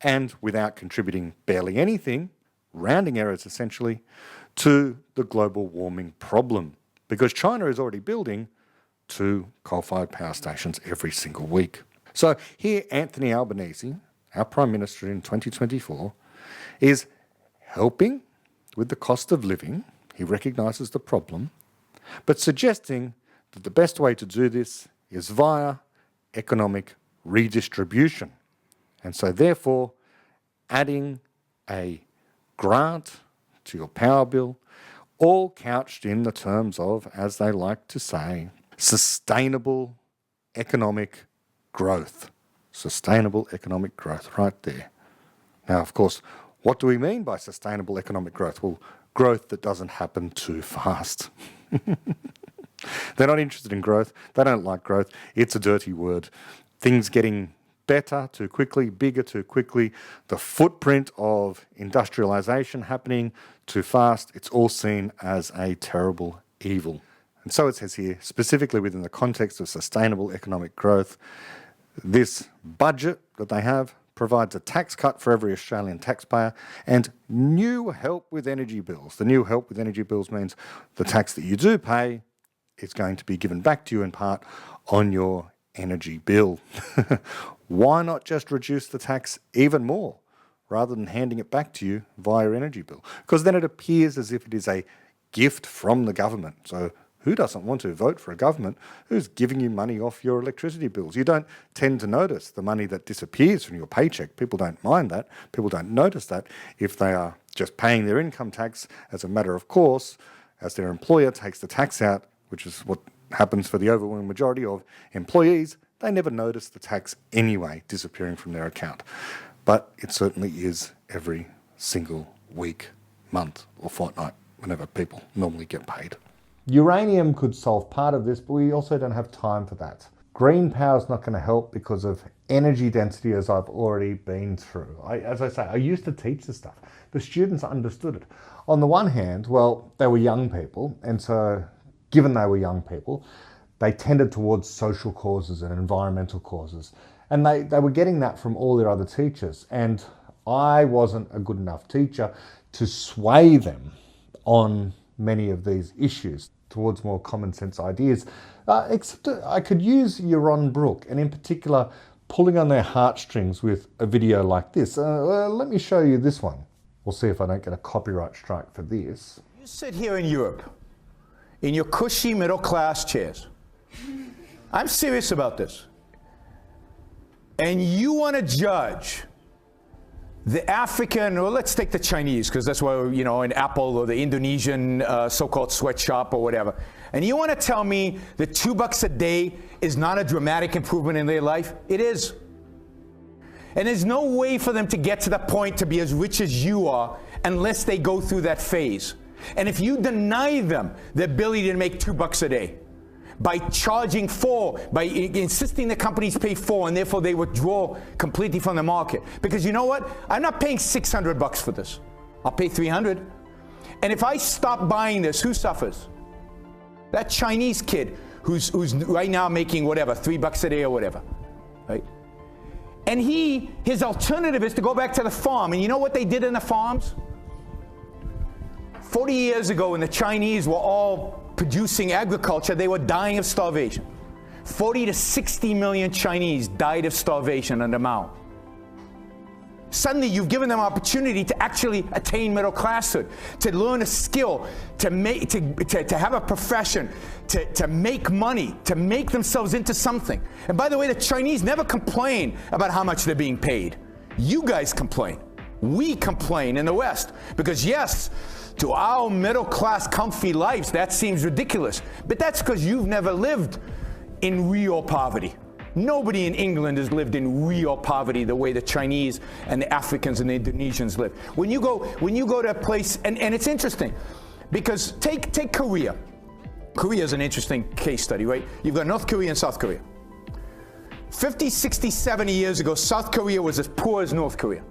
and without contributing barely anything, rounding errors essentially, to the global warming problem, because China is already building 2 coal-fired power stations every single week. So here Anthony Albanese, our Prime Minister in 2024, is helping with the cost of living. He recognises the problem, but suggesting that the best way to do this is via economic redistribution. And so therefore, adding a grant to your power bill, all couched in the terms of, as they like to say, sustainable economic growth. Sustainable economic growth, right there. Now, of course, what do we mean by sustainable economic growth? Well, growth that doesn't happen too fast. They're not interested in growth. They don't like growth. It's a dirty word. Things getting better too quickly, bigger too quickly, the footprint of industrialization happening too fast, it's all seen as a terrible evil. And so it says here, specifically within the context of sustainable economic growth, this budget that they have provides a tax cut for every Australian taxpayer and new help with energy bills. The new help with energy bills means the tax that you do pay is going to be given back to you in part on your energy bill. Why not just reduce the tax even more rather than handing it back to you via your energy bill? Because then it appears as if it is a gift from the government. So who doesn't want to vote for a government who's giving you money off your electricity bills? You don't tend to notice the money that disappears from your paycheck. People don't mind that. People don't notice that if they are just paying their income tax as a matter of course, as their employer takes the tax out, which is what happens for the overwhelming majority of employees. They never notice the tax anyway disappearing from their account. But it certainly is every single week, month or fortnight whenever people normally get paid. Uranium could solve part of this, but we also don't have time for that. Green power is not going to help because of energy density, as I've already been through. As I say, I used to teach this stuff. The students understood it. On the one hand, well, they were young people, and so given they were young people, they tended towards social causes and environmental causes. And they were getting that from all their other teachers. And I wasn't a good enough teacher to sway them on many of these issues towards more common sense ideas, except I could use Yaron Brook, and in particular pulling on their heartstrings with a video like this. Let me show you this one. We'll see if I don't get a copyright strike for this. You sit here in Europe in your cushy middle class chairs. I'm serious about this. And you want to judge the African, or let's take the Chinese, because that's why, you know, in Apple, or the Indonesian so-called sweatshop or whatever. And you want to tell me that $2 a day is not a dramatic improvement in their life? It is. And there's no way for them to get to the point to be as rich as you are unless they go through that phase. And if you deny them the ability to make $2 a day, by charging by insisting the companies pay $4, and therefore they withdraw completely from the market. Because you know what? I'm not paying $600 for this. I'll pay $300. And if I stop buying this, who suffers? That Chinese kid who's right now making whatever, $3 a day or whatever, right? And his alternative is to go back to the farm. And you know what they did in the farms? 40 years ago, when the Chinese were all producing agriculture, they were dying of starvation. 40 to 60 million Chinese died of starvation under Mao. Suddenly, you've given them opportunity to actually attain middle classhood, to learn a skill, to have a profession, to make money, to make themselves into something. And by the way, the Chinese never complain about how much they're being paid. You guys complain. We complain in the West because, yes, to our middle class comfy lives, that seems ridiculous. But that's because you've never lived in real poverty. Nobody in England has lived in real poverty the way the Chinese and the Africans and the Indonesians live. When you go to a place, and it's interesting, because take Korea. Korea is an interesting case study, right? You've got North Korea and South Korea. 50, 60, 70 years ago, South Korea was as poor as North Korea.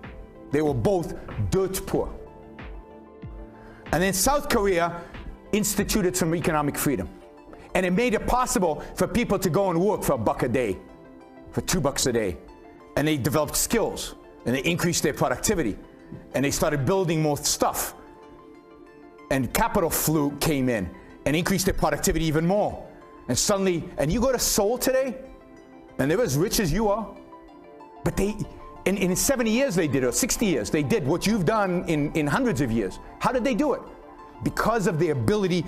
They were both dirt poor. And then South Korea instituted some economic freedom. And it made it possible for people to go and work for $1 a day, for $2 a day. And they developed skills, and they increased their productivity. And they started building more stuff. And capital came in and increased their productivity even more. And suddenly, and you go to Seoul today, and they're as rich as you are. But in 70 years they did, or 60 years, they did what you've done in hundreds of years. How did they do it? Because of the ability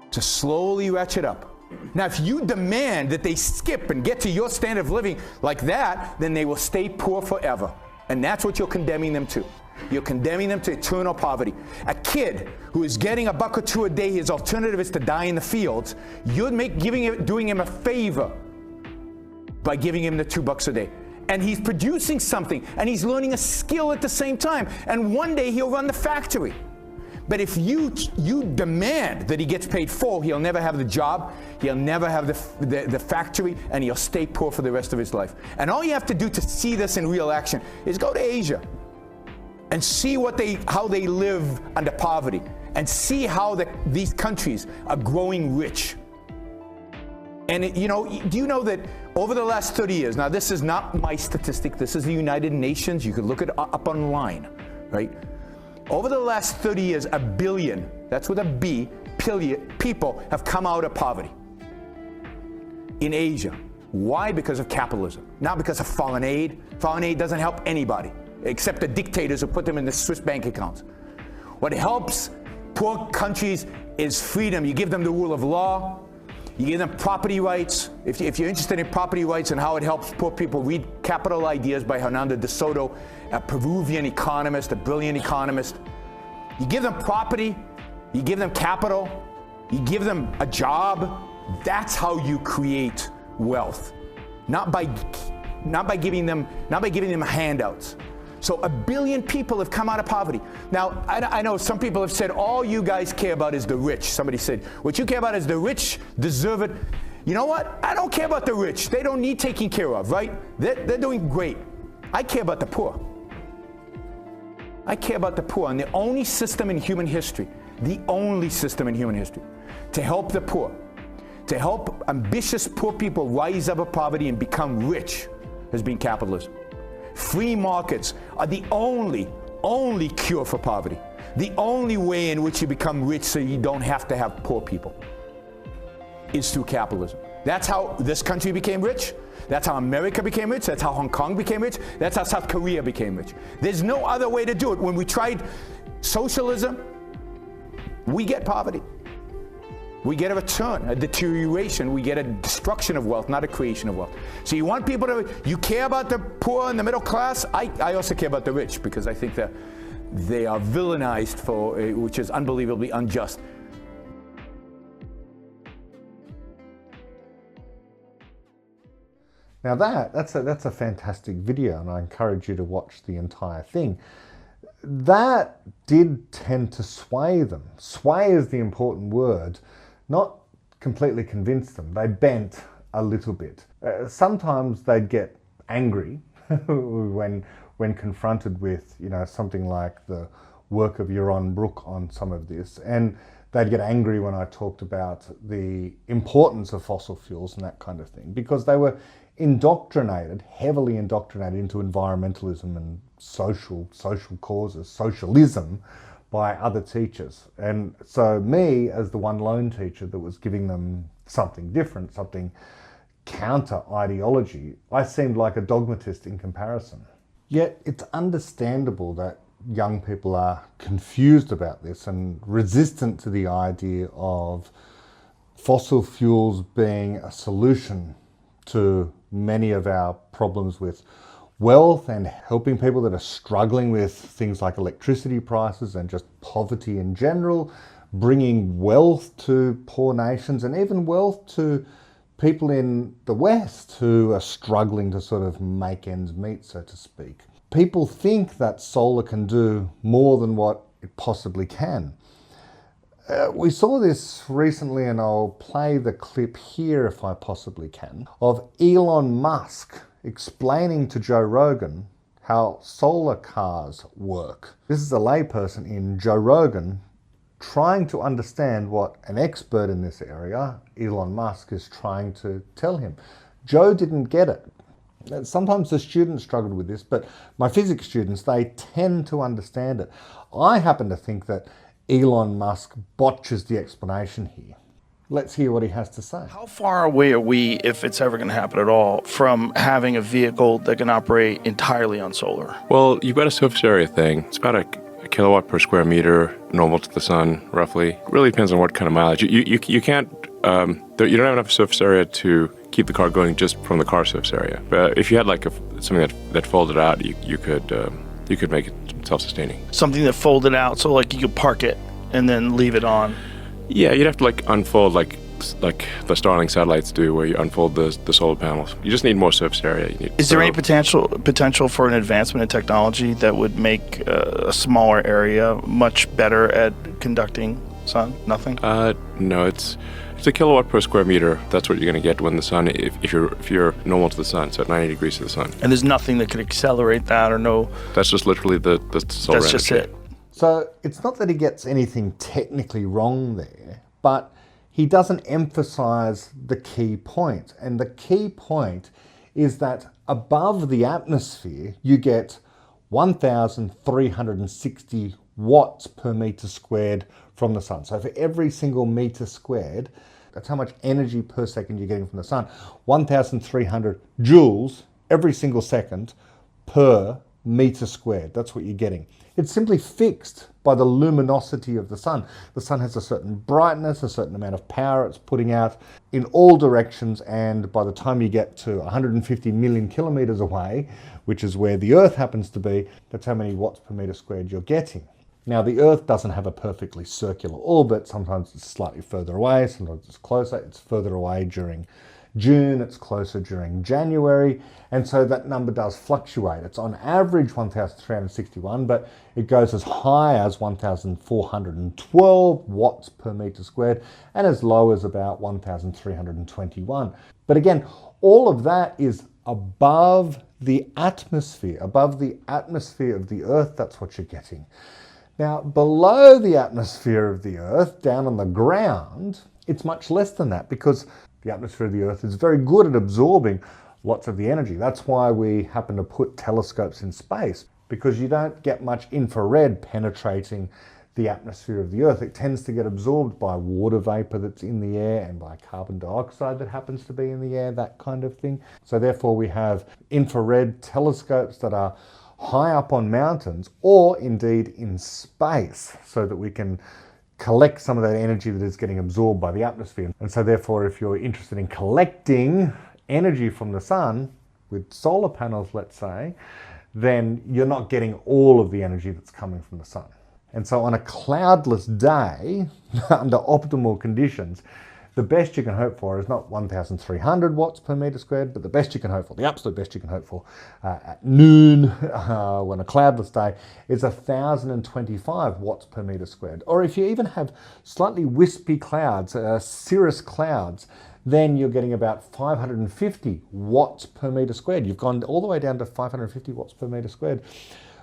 to slowly ratchet up. Now, if you demand that they skip and get to your standard of living like that, then they will stay poor forever. And that's what you're condemning them to. You're condemning them to eternal poverty. A kid who is getting $1 or $2 a day, his alternative is to die in the fields. You're doing him a favor by giving him the $2 a day. And he's producing something, and he's learning a skill at the same time. And one day he'll run the factory. But if you demand that he gets paid full, he'll never have the job, he'll never have the factory, and he'll stay poor for the rest of his life. And all you have to do to see this in real action is go to Asia and see how they live under poverty, and see how these countries are growing rich. And do you know that over the last 30 years, now this is not my statistic, this is the United Nations, you can look it up online, right? Over the last 30 years, 1 billion, that's with a B, people have come out of poverty in Asia. Why? Because of capitalism, not because of foreign aid. Foreign aid doesn't help anybody, except the dictators who put them in the Swiss bank accounts. What helps poor countries is freedom. You give them the rule of law. You give them property rights. If you're interested in property rights and how it helps poor people, read Capital Ideas by Hernando de Soto, a Peruvian economist, a brilliant economist. You give them property, you give them capital, you give them a job. That's how you create wealth, not by giving them handouts. So 1 billion people have come out of poverty. Now, I know some people have said, all you guys care about is the rich. Somebody said, what you care about is the rich deserve it. You know what? I don't care about the rich. They don't need taking care of, right? They're doing great. I care about the poor. I care about the poor. And the only system in human history to help the poor, to help ambitious poor people rise out of poverty and become rich, has been capitalism. Free markets are the only cure for poverty. The only way in which you become rich so you don't have to have poor people is through capitalism. That's how this country became rich. That's how America became rich. That's how Hong Kong became rich. That's how South Korea became rich. There's no other way to do it. When we tried socialism, we get poverty. We get a return, a deterioration. We get a destruction of wealth, not a creation of wealth. So you want people to, you care about the poor and the middle class? I also care about the rich, because I think that they are villainized for, which is unbelievably unjust. Now that's a fantastic video, and I encourage you to watch the entire thing. That did tend to sway them. Sway is the important word. Not completely convince them. They bent a little bit. Sometimes they'd get angry when confronted with, you know, something like the work of Yaron on some of this, and they'd get angry when I talked about the importance of fossil fuels and that kind of thing, because they were heavily indoctrinated into environmentalism and social causes, socialism, by other teachers. And so me, as the one lone teacher that was giving them something different, something counter ideology, I seemed like a dogmatist in comparison. Yet it's understandable that young people are confused about this and resistant to the idea of fossil fuels being a solution to many of our problems with wealth and helping people that are struggling with things like electricity prices and just poverty in general, bringing wealth to poor nations and even wealth to people in the West who are struggling to sort of make ends meet, so to speak. People think that solar can do more than what it possibly can. We saw this recently, and I'll play the clip here if I possibly can, of Elon Musk explaining to Joe Rogan how solar cars work. This is a layperson in Joe Rogan trying to understand what an expert in this area, Elon Musk, is trying to tell him. Joe didn't get it. Sometimes the students struggled with this, but my physics students, they tend to understand it. I happen to think that Elon Musk botches the explanation here. Let's hear what he has to say. How far away are we, if it's ever going to happen at all, from having a vehicle that can operate entirely on solar? Well, you've got a surface area thing. It's about a kilowatt per square meter, normal to the sun, roughly. It really depends on what kind of mileage. You can't, you don't have enough surface area to keep the car going just from the car surface area. But if you had like something that folded out, you could make it self-sustaining. Something that folded out, so like you could park it and then leave it on. Yeah, you'd have to like unfold like the Starlink satellites do, where you unfold the solar panels. You just need more surface area. Is there any potential for an advancement in technology that would make a smaller area much better at conducting sun? Nothing? No, it's a kilowatt per square meter. That's what you're going to get when the sun, if you're normal to the sun, so at 90 degrees to the sun. And there's nothing that could accelerate that, or no? That's just literally the solar energy. That's just it. So it's not that he gets anything technically wrong there, but he doesn't emphasize the key point. And the key point is that above the atmosphere, you get 1,360 watts per meter squared from the sun. So for every single meter squared, That's how much energy per second you're getting from the sun. 1,300 joules every single second per meter squared. That's what you're getting. It's simply fixed by the luminosity of the sun. The sun has a certain brightness, a certain amount of power it's putting out in all directions, and by the time you get to 150 million kilometers away, which is where the Earth happens to be, that's how many watts per meter squared you're getting. Now, the Earth doesn't have a perfectly circular orbit. Sometimes it's slightly further away, sometimes it's closer. It's further away during June, it's closer during January, and so that number does fluctuate. It's on average 1,361, but it goes as high as 1,412 watts per meter squared and as low as about 1,321. But again, all of that is above the atmosphere of the Earth. That's what you're getting. Now, below the atmosphere of the Earth, down on the ground, it's much less than that, because the atmosphere of the Earth is very good at absorbing lots of the energy. That's why we happen to put telescopes in space, because you don't get much infrared penetrating the atmosphere of the Earth. It tends to get absorbed by water vapor that's in the air and by carbon dioxide that happens to be in the air, that kind of thing. So therefore we have infrared telescopes that are high up on mountains, or indeed in space, so that we can collect some of that energy that is getting absorbed by the atmosphere. And so therefore, if you're interested in collecting energy from the sun with solar panels, let's say, then you're not getting all of the energy that's coming from the sun. And so on a cloudless day, under optimal conditions, the best you can hope for is not 1,300 watts per meter squared, but the best you can hope for, the absolute best you can hope for at noon on a cloudless day is 1,025 watts per meter squared. Or if you even have slightly wispy clouds, cirrus clouds, then you're getting about 550 watts per meter squared. You've gone all the way down to 550 watts per meter squared.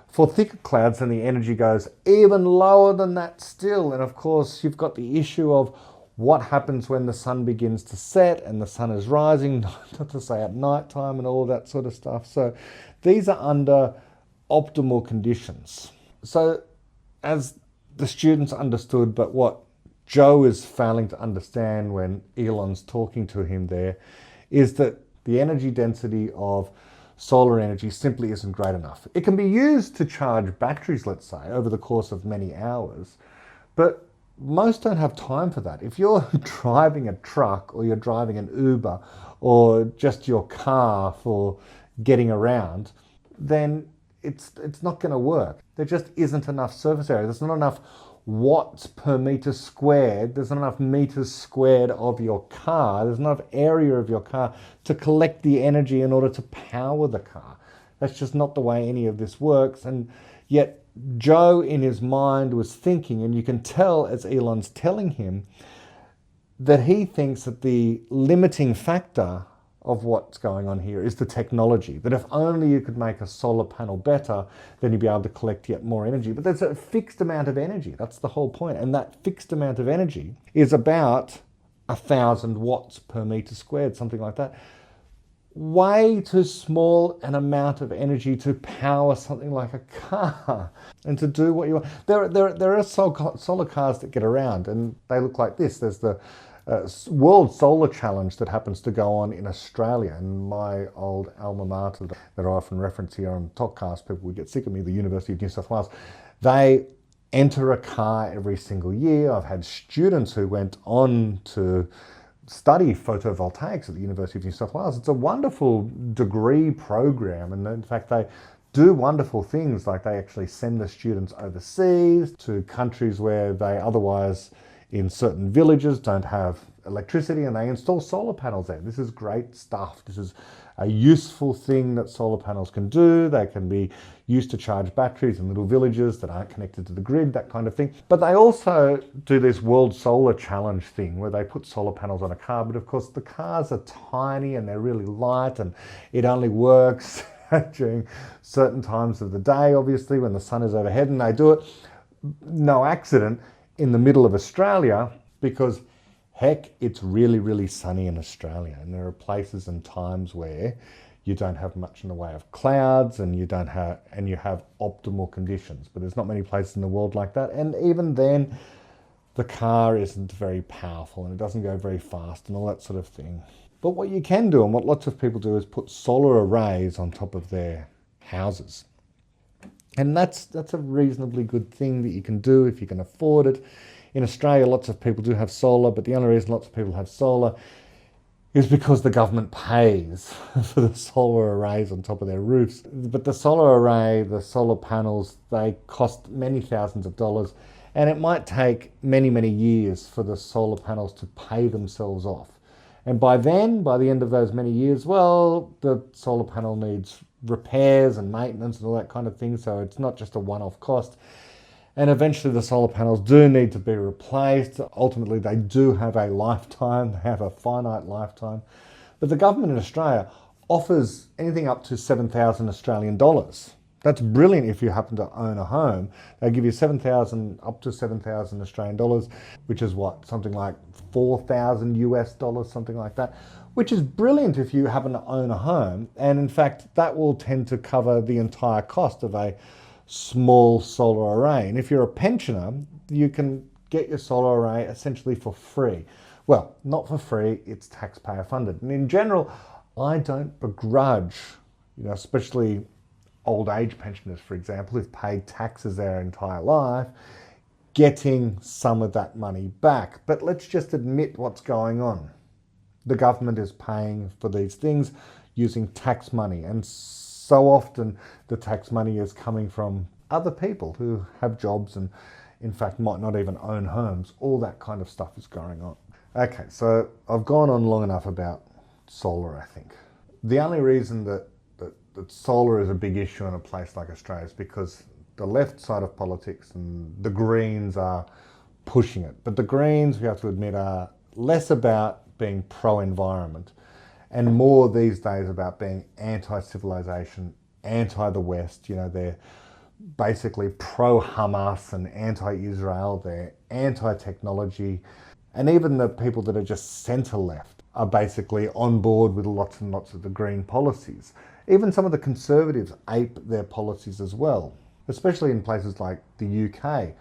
For thicker clouds, then the energy goes even lower than that still. And of course, you've got the issue of what happens when the sun begins to set and the sun is rising, not to say at night time and all that sort of stuff. So these are under optimal conditions. So as the students understood, but what Joe is failing to understand when Elon's talking to him there, is that the energy density of solar energy simply isn't great enough. It can be used to charge batteries, let's say, over the course of many hours, but most don't have time for that. If you're driving a truck, or you're driving an Uber, or just your car for getting around, then it's not going to work. There just isn't enough surface area. There's not enough watts per meter squared. There's not enough meters squared of your car. There's not enough area of your car to collect the energy in order to power the car. That's just not the way any of this works. And yet Joe in his mind was thinking, and you can tell as Elon's telling him, that he thinks that the limiting factor of what's going on here is the technology. That if only you could make a solar panel better, then you'd be able to collect yet more energy. But there's a fixed amount of energy. That's the whole point. And that fixed amount of energy is about 1,000 watts per meter squared, something like that. Way too small an amount of energy to power something like a car and to do what you want. There are solar cars that get around, and they look like this. There's the World Solar Challenge that happens to go on in Australia, and my old alma mater that I often reference here on Talkcast, people would get sick of me, the University of New South Wales. They enter a car every single year. I've had students who went on to study photovoltaics at the University of New South Wales. It's a wonderful degree program, and in fact they do wonderful things, like they actually send the students overseas to countries where they otherwise, in certain villages, don't have electricity, and they install solar panels there. This is great stuff. This is a useful thing that solar panels can do. They can be used to charge batteries in little villages that aren't connected to the grid, that kind of thing. But they also do this World Solar Challenge thing where they put solar panels on a car, but of course the cars are tiny and they're really light, and it only works during certain times of the day, obviously, when the sun is overhead, and they do it, no accident, in the middle of Australia, because heck, it's really, really sunny in Australia, and there are places and times where you don't have much in the way of clouds, and you have optimal conditions. But there's not many places in the world like that, and even then, the car isn't very powerful and it doesn't go very fast and all that sort of thing. But what you can do, and what lots of people do, is put solar arrays on top of their houses. And that's a reasonably good thing that you can do if you can afford it. In Australia, lots of people do have solar, but the only reason lots of people have solar is because the government pays for the solar arrays on top of their roofs. But the solar array, the solar panels, they cost many thousands of dollars, and it might take many, many years for the solar panels to pay themselves off. And by then, by the end of those many years, well, the solar panel needs repairs and maintenance and all that kind of thing, so it's not just a one-off cost. And eventually the solar panels do need to be replaced. Ultimately, they do have a lifetime, they have a finite lifetime. But the government in Australia offers anything up to 7,000 Australian dollars. That's brilliant if you happen to own a home. They give you 7,000, up to 7,000 Australian dollars, which is what, something like 4,000 US dollars, something like that, which is brilliant if you happen to own a home. And in fact, that will tend to cover the entire cost of a small solar array. And if you're a pensioner, you can get your solar array essentially for free. Well, not for free, it's taxpayer funded. And in general, I don't begrudge, especially old age pensioners, for example, who've paid taxes their entire life, getting some of that money back. But let's just admit what's going on. The government is paying for these things using tax money, and so often the tax money is coming from other people who have jobs and in fact might not even own homes. All that kind of stuff is going on. Okay, so I've gone on long enough about solar, I think. The only reason that solar is a big issue in a place like Australia is because the left side of politics and the Greens are pushing it. But the Greens, we have to admit, are less about being pro-environment and more these days about being anti-civilization, anti-the West. They're basically pro-Hamas and anti-Israel, they're anti-technology, and even the people that are just centre-left are basically on board with lots and lots of the green policies. Even some of the Conservatives ape their policies as well, especially in places like the UK.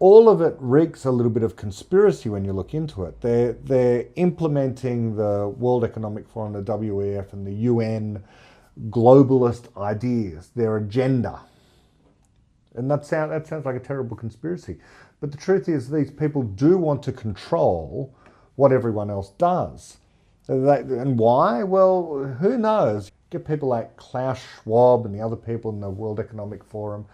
All of it reeks a little bit of conspiracy when you look into it. They're implementing the World Economic Forum, the WEF and the UN globalist ideas, their agenda. And that sounds like a terrible conspiracy. But the truth is these people do want to control what everyone else does. And why? Well, who knows? Get people like Klaus Schwab and the other people in the World Economic Forum.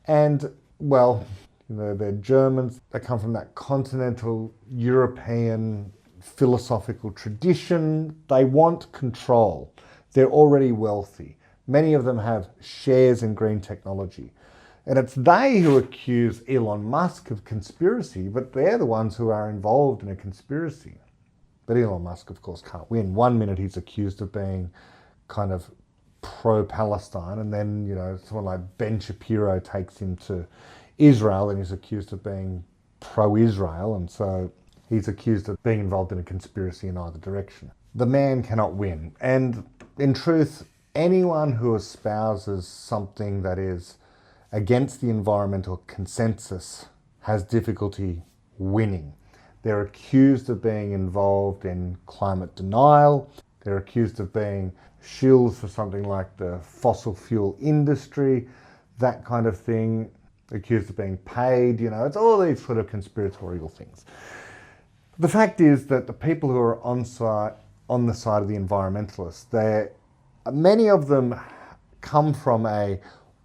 And, well, they're Germans. They come from that continental European philosophical tradition. They want control. They're already wealthy. Many of them have shares in green technology. And it's they who accuse Elon Musk of conspiracy, but they're the ones who are involved in a conspiracy. But Elon Musk, of course, can't win. One minute he's accused of being kind of pro-Palestine, and then, someone like Ben Shapiro takes him to Israel and he's accused of being pro-Israel, and so he's accused of being involved in a conspiracy in either direction. The man cannot win. And in truth, anyone who espouses something that is against the environmental consensus has difficulty winning. They're accused of being involved in climate denial. They're accused of being shills for something like the fossil fuel industry, that kind of thing. Accused of being paid, it's all these sort of conspiratorial things. The fact is that the people who are on the side of the environmentalists, many of them come from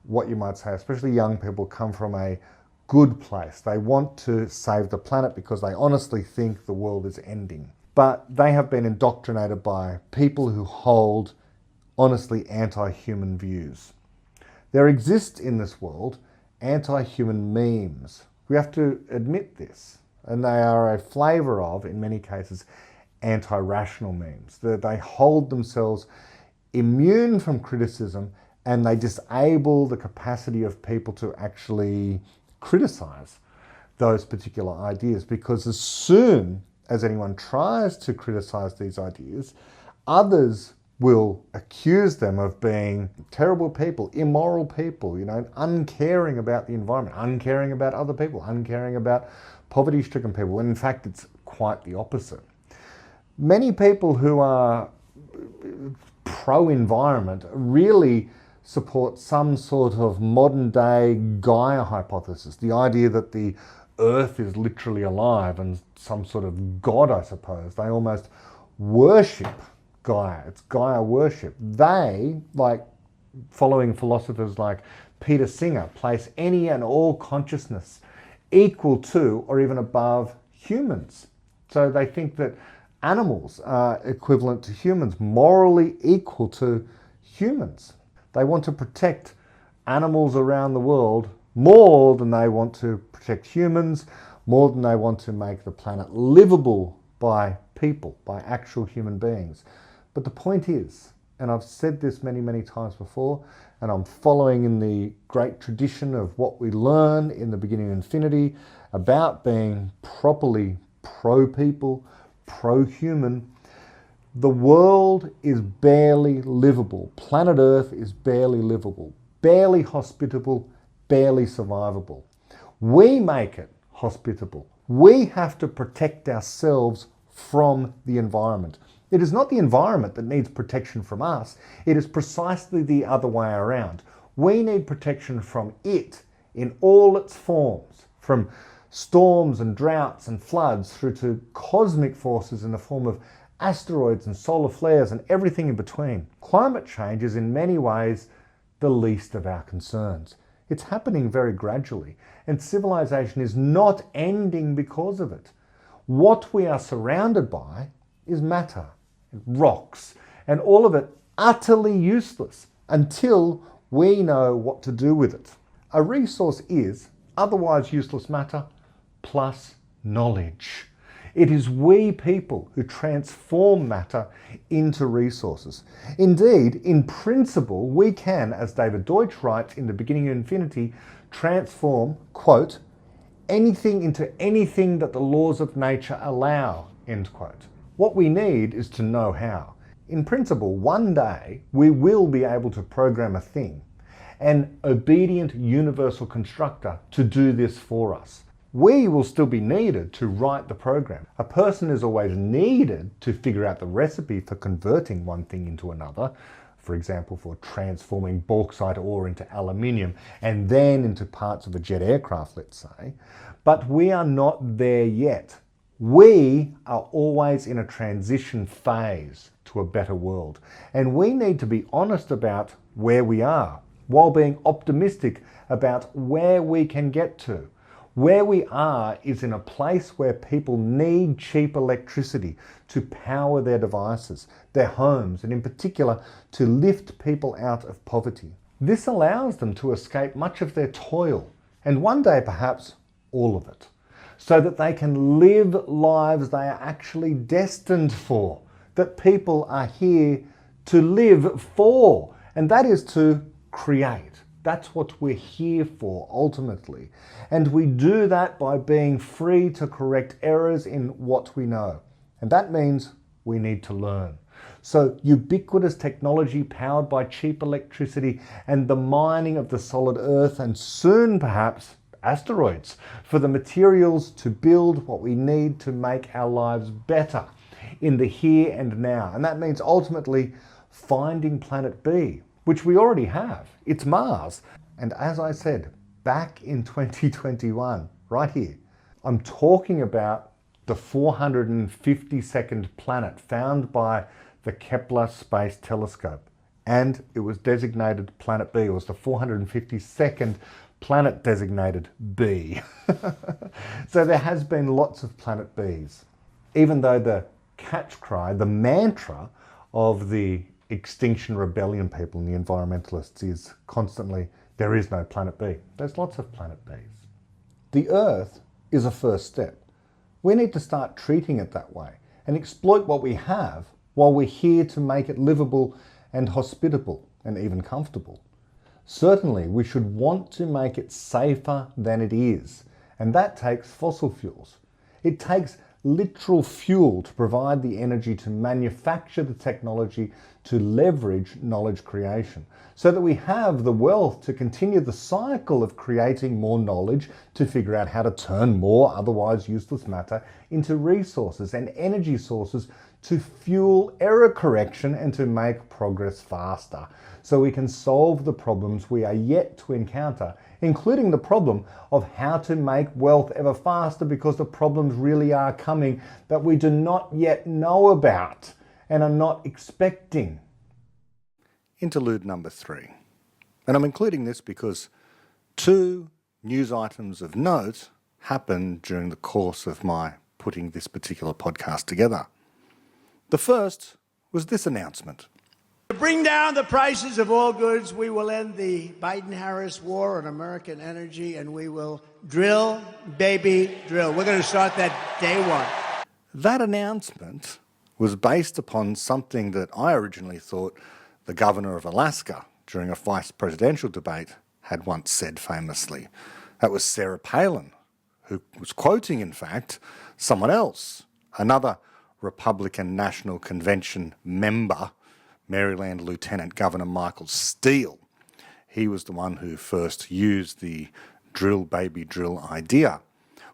what you might say, especially young people, come from a good place. They want to save the planet because they honestly think the world is ending. But they have been indoctrinated by people who hold honestly anti-human views. There exist in this world anti-human memes. We have to admit this. And they are a flavour of, in many cases, anti-rational memes. They hold themselves immune from criticism and they disable the capacity of people to actually criticise those particular ideas, because as soon as anyone tries to criticise these ideas, others will accuse them of being terrible people, immoral people, uncaring about the environment, uncaring about other people, uncaring about poverty-stricken people, when in fact it's quite the opposite. Many people who are pro-environment really support some sort of modern-day Gaia hypothesis, the idea that the Earth is literally alive and some sort of god, I suppose. They almost worship Gaia. It's Gaia worship. They, like following philosophers like Peter Singer, place any and all consciousness equal to or even above humans. So they think that animals are equivalent to humans, morally equal to humans. They want to protect animals around the world more than they want to protect humans, more than they want to make the planet livable by people, by actual human beings. But the point is, and I've said this many, many times before, and I'm following in the great tradition of what we learn in the beginning of Infinity about being properly pro-people, pro-human. The world is barely livable. Planet Earth is barely livable, barely hospitable, barely survivable. We make it hospitable. We have to protect ourselves from the environment. It is not the environment that needs protection from us. It is precisely the other way around. We need protection from it in all its forms, from storms and droughts and floods through to cosmic forces in the form of asteroids and solar flares and everything in between. Climate change is in many ways the least of our concerns. It's happening very gradually, and civilization is not ending because of it. What we are surrounded by is matter, rocks, and all of it utterly useless until we know what to do with it. A resource is otherwise useless matter plus knowledge. It is we people who transform matter into resources. Indeed, in principle, we can, as David Deutsch writes in The Beginning of Infinity, transform, quote, anything into anything that the laws of nature allow, end quote. What we need is to know how. In principle, one day we will be able to program a thing, an obedient universal constructor, to do this for us. We will still be needed to write the program. A person is always needed to figure out the recipe for converting one thing into another, for example, for transforming bauxite ore into aluminium and then into parts of a jet aircraft, let's say. But we are not there yet. We are always in a transition phase to a better world, and we need to be honest about where we are while being optimistic about where we can get to. Where we are is in a place where people need cheap electricity to power their devices, their homes, and in particular to lift people out of poverty. This allows them to escape much of their toil, and one day perhaps all of it, so that they can live lives they are actually destined for, that people are here to live for, and that is to create. That's what we're here for, ultimately. And we do that by being free to correct errors in what we know. And that means we need to learn. So ubiquitous technology powered by cheap electricity and the mining of the solid earth, and soon perhaps asteroids, for the materials to build what we need to make our lives better in the here and now. And that means ultimately finding planet B, which we already have. It's Mars. And as I said, back in 2021, right here, I'm talking about the 452nd planet found by the Kepler Space Telescope. And it was designated Planet B. It was the 452nd planet designated B. So there has been lots of Planet Bs. Even though the catch cry, the mantra of the Extinction Rebellion people and the environmentalists is constantly, there is no Planet B. There's lots of Planet Bs. The Earth is a first step. We need to start treating it that way and exploit what we have while we're here to make it livable and hospitable and even comfortable. Certainly, we should want to make it safer than it is, and that takes fossil fuels. It takes literal fuel to provide the energy to manufacture the technology to leverage knowledge creation, so that we have the wealth to continue the cycle of creating more knowledge to figure out how to turn more otherwise useless matter into resources and energy sources to fuel error correction and to make progress faster, so we can solve the problems we are yet to encounter, including the problem of how to make wealth ever faster, because the problems really are coming that we do not yet know about and are not expecting. Interlude number 3. And I'm including this because 2 news items of note happened during the course of my putting this particular podcast together. The first was this announcement. To bring down the prices of all goods, we will end the Biden-Harris war on American energy, and we will drill, baby, drill. We're going to start that day one. That announcement was based upon something that I originally thought the governor of Alaska, during a vice presidential debate, had once said famously. That was Sarah Palin, who was quoting, in fact, someone else, another Republican National Convention member, Maryland Lieutenant Governor Michael Steele. He was the one who first used the drill baby drill idea,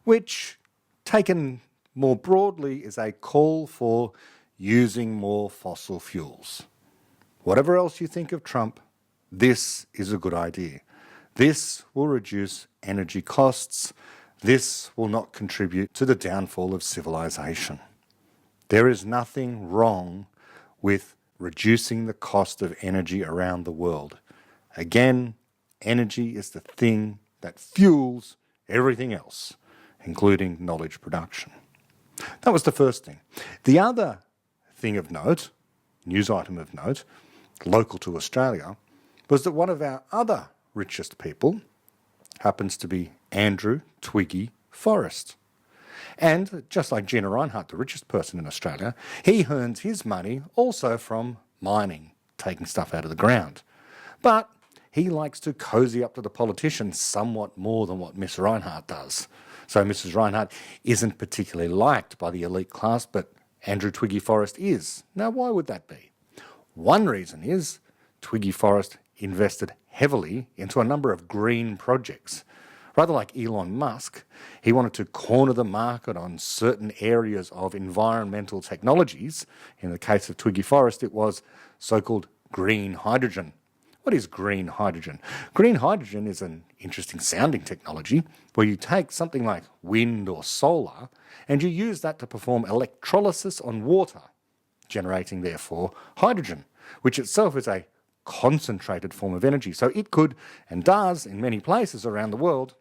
which, taken more broadly, is a call for using more fossil fuels. Whatever else you think of Trump, this is a good idea. This will reduce energy costs. This will not contribute to the downfall of civilization. There is nothing wrong with reducing the cost of energy around the world. Again, energy is the thing that fuels everything else, including knowledge production. That was the first thing. The other thing of note, news item of note, local to Australia, was that one of our other richest people happens to be Andrew Twiggy Forrest. And just like Gina Reinhardt, the richest person in Australia, he earns his money also from mining, taking stuff out of the ground. But he likes to cozy up to the politicians somewhat more than what Miss Reinhardt does. So Mrs. Reinhardt isn't particularly liked by the elite class, but Andrew Twiggy Forrest is. Now, why would that be? One reason is Twiggy Forrest invested heavily into a number of green projects. Rather like Elon Musk, he wanted to corner the market on certain areas of environmental technologies. In the case of Twiggy Forrest, it was so-called green hydrogen. What is green hydrogen? Green hydrogen is an interesting sounding technology where you take something like wind or solar and you use that to perform electrolysis on water, generating therefore hydrogen, which itself is a concentrated form of energy. So it could, and does in many places around the world,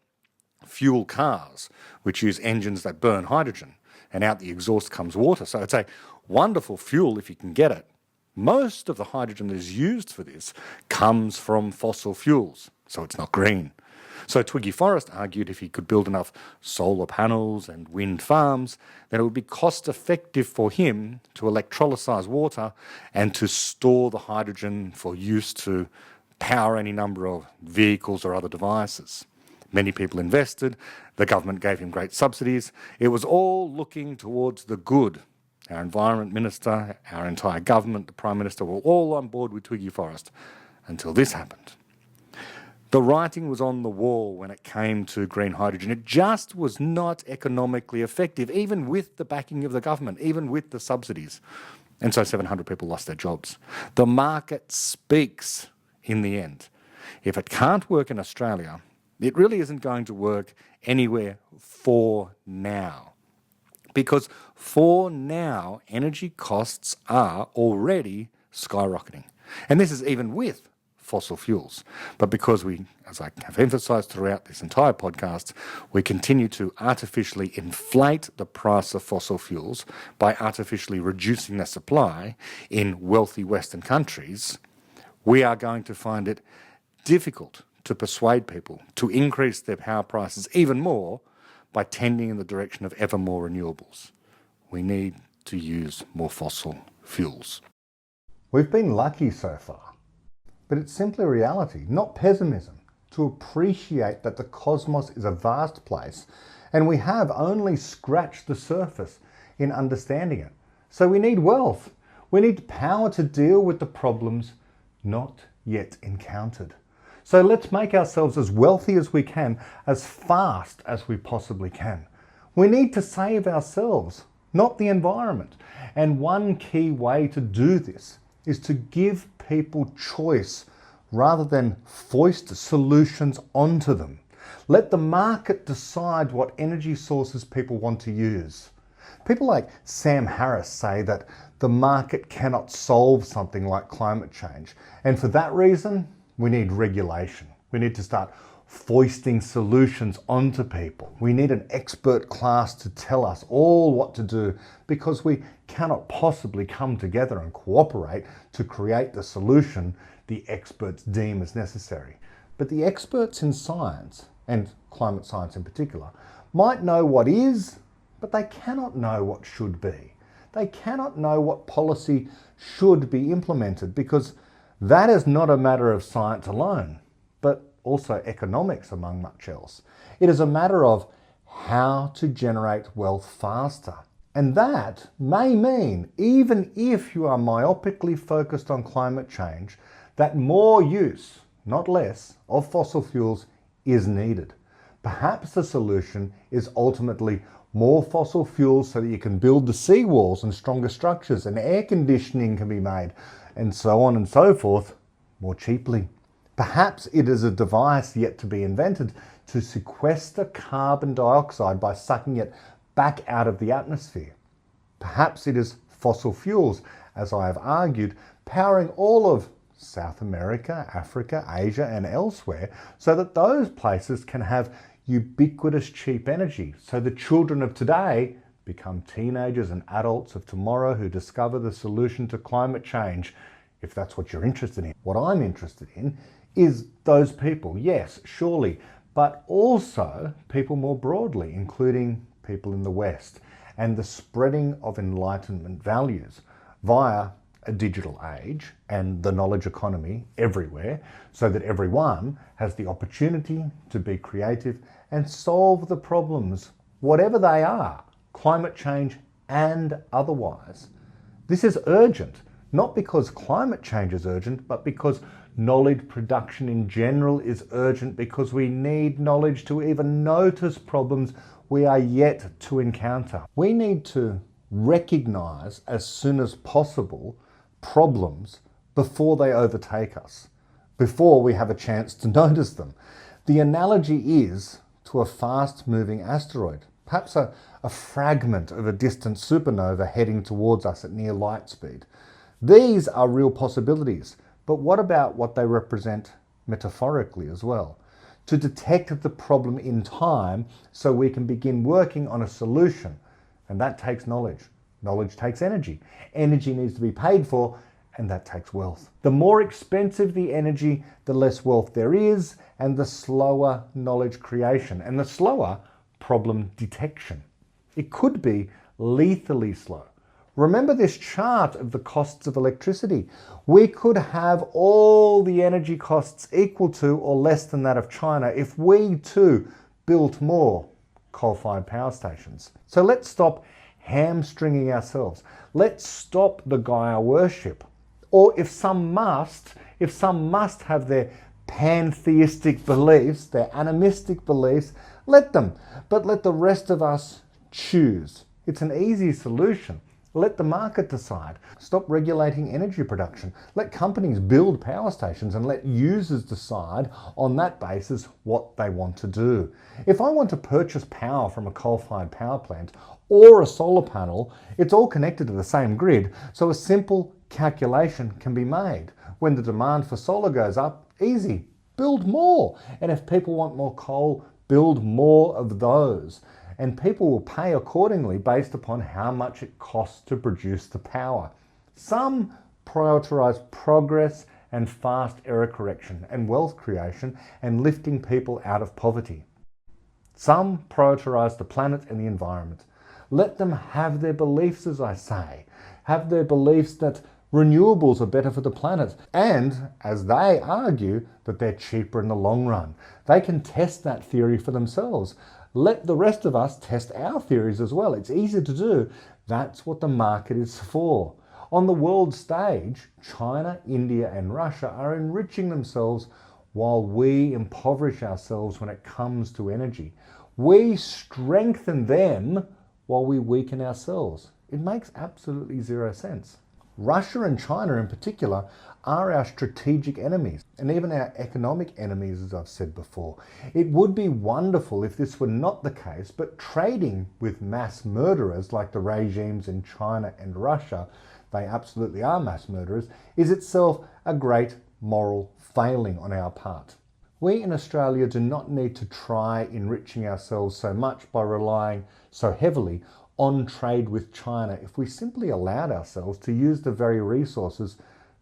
fuel cars, which use engines that burn hydrogen, and out the exhaust comes water. So it's a wonderful fuel if you can get it. Most of the hydrogen that is used for this comes from fossil fuels, so it's not green. So Twiggy Forrest argued if he could build enough solar panels and wind farms, then it would be cost effective for him to electrolyse water and to store the hydrogen for use to power any number of vehicles or other devices. Many people invested, the government gave him great subsidies. It was all looking towards the good. Our Environment Minister, our entire government, the Prime Minister were all on board with Twiggy Forrest until this happened. The writing was on the wall when it came to green hydrogen. It just was not economically effective, even with the backing of the government, even with the subsidies. And so 700 people lost their jobs. The market speaks in the end. If it can't work in Australia, it really isn't going to work anywhere for now. Because for now, energy costs are already skyrocketing. And this is even with fossil fuels. But because we, as I have emphasised throughout this entire podcast, we continue to artificially inflate the price of fossil fuels by artificially reducing their supply in wealthy Western countries, we are going to find it difficult to persuade people to increase their power prices even more by tending in the direction of ever more renewables. We need to use more fossil fuels. We've been lucky so far, but it's simply reality, not pessimism, to appreciate that the cosmos is a vast place and we have only scratched the surface in understanding it. So we need wealth. We need power to deal with the problems not yet encountered. So let's make ourselves as wealthy as we can, as fast as we possibly can. We need to save ourselves, not the environment. And one key way to do this is to give people choice rather than foist solutions onto them. Let the market decide what energy sources people want to use. People like Sam Harris say that the market cannot solve something like climate change. And for that reason, we need regulation. We need to start foisting solutions onto people. We need an expert class to tell us all what to do, because we cannot possibly come together and cooperate to create the solution the experts deem as necessary. But the experts in science, and climate science in particular, might know what is, but they cannot know what should be. They cannot know what policy should be implemented, because that is not a matter of science alone, but also economics among much else. It is a matter of how to generate wealth faster. And that may mean, even if you are myopically focused on climate change, that more use, not less, of fossil fuels is needed. Perhaps the solution is ultimately more fossil fuels so that you can build the seawalls and stronger structures, and air conditioning can be made, and so on and so forth, more cheaply. Perhaps it is a device yet to be invented to sequester carbon dioxide by sucking it back out of the atmosphere. Perhaps it is fossil fuels, as I have argued, powering all of South America, Africa, Asia, and elsewhere, so that those places can have ubiquitous cheap energy, so the children of today become teenagers and adults of tomorrow who discover the solution to climate change, if that's what you're interested in. What I'm interested in is those people, yes, surely, but also people more broadly, including people in the West, and the spreading of Enlightenment values via a digital age and the knowledge economy everywhere, so that everyone has the opportunity to be creative and solve the problems, whatever they are, climate change and otherwise. This is urgent, not because climate change is urgent, but because knowledge production in general is urgent, because we need knowledge to even notice problems we are yet to encounter. We need to recognize as soon as possible problems before they overtake us, before we have a chance to notice them. The analogy is to a fast-moving asteroid, perhaps a fragment of a distant supernova heading towards us at near light speed. These are real possibilities, but what about what they represent metaphorically as well? To detect the problem in time so we can begin working on a solution, and that takes knowledge. Knowledge takes energy. Energy needs to be paid for, and that takes wealth. The more expensive the energy, the less wealth there is, and the slower knowledge creation, and the slower problem detection. It could be lethally slow. Remember this chart of the costs of electricity. We could have all the energy costs equal to or less than that of China if we too built more coal-fired power stations. So let's stop hamstringing ourselves. Let's stop the Gaia worship. Or if some must have their pantheistic beliefs, their animistic beliefs, let them. But let the rest of us choose. It's an easy solution. Let the market decide. Stop regulating energy production. Let companies build power stations and let users decide on that basis what they want to do. If I want to purchase power from a coal-fired power plant or a solar panel, it's all connected to the same grid, so a simple calculation can be made. When the demand for solar goes up, easy, build more. And if people want more coal, build more of those. And people will pay accordingly based upon how much it costs to produce the power. Some prioritize progress and fast error correction and wealth creation and lifting people out of poverty. Some prioritize the planet and the environment. Let them have their beliefs, as I say. Have their beliefs that renewables are better for the planet, and, as they argue, that they're cheaper in the long run. They can test that theory for themselves. Let the rest of us test our theories as well. It's easy to do. That's what the market is for. On the world stage, China, India and Russia are enriching themselves while we impoverish ourselves when it comes to energy. We strengthen them while we weaken ourselves. It makes absolutely zero sense. Russia and China in particular are our strategic enemies and even our economic enemies, as I've said before. It would be wonderful if this were not the case, but trading with mass murderers like the regimes in China and Russia, they absolutely are mass murderers, is itself a great moral failing on our part. We in Australia do not need to try enriching ourselves so much by relying so heavily on trade with China if we simply allowed ourselves to use the very resources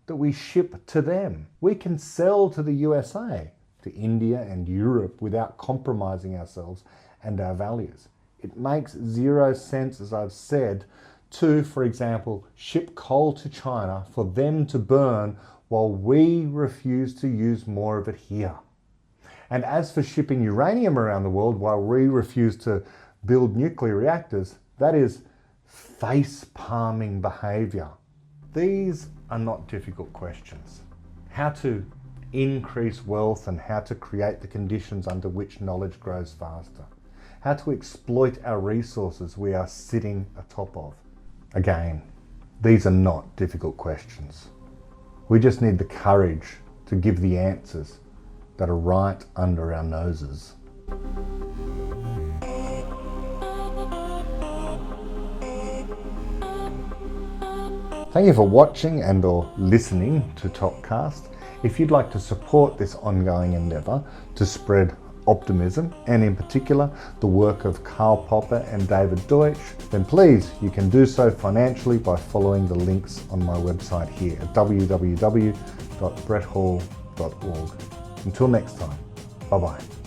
that we ship to them. We can sell to the USA, to India and Europe without compromising ourselves and our values. It makes zero sense, as I've said, to, for example, ship coal to China for them to burn while we refuse to use more of it here. And as for shipping uranium around the world while we refuse to build nuclear reactors, that is face-palming behaviour. These are not difficult questions. How to increase wealth and how to create the conditions under which knowledge grows faster. How to exploit our resources we are sitting atop of. Again, these are not difficult questions. We just need the courage to give the answers that are right under our noses. Thank you for watching and or listening to Topcast. If you'd like to support this ongoing endeavour to spread optimism and in particular the work of Karl Popper and David Deutsch, then please you can do so financially by following the links on my website here at www.bretthall.org. Until next time, bye bye.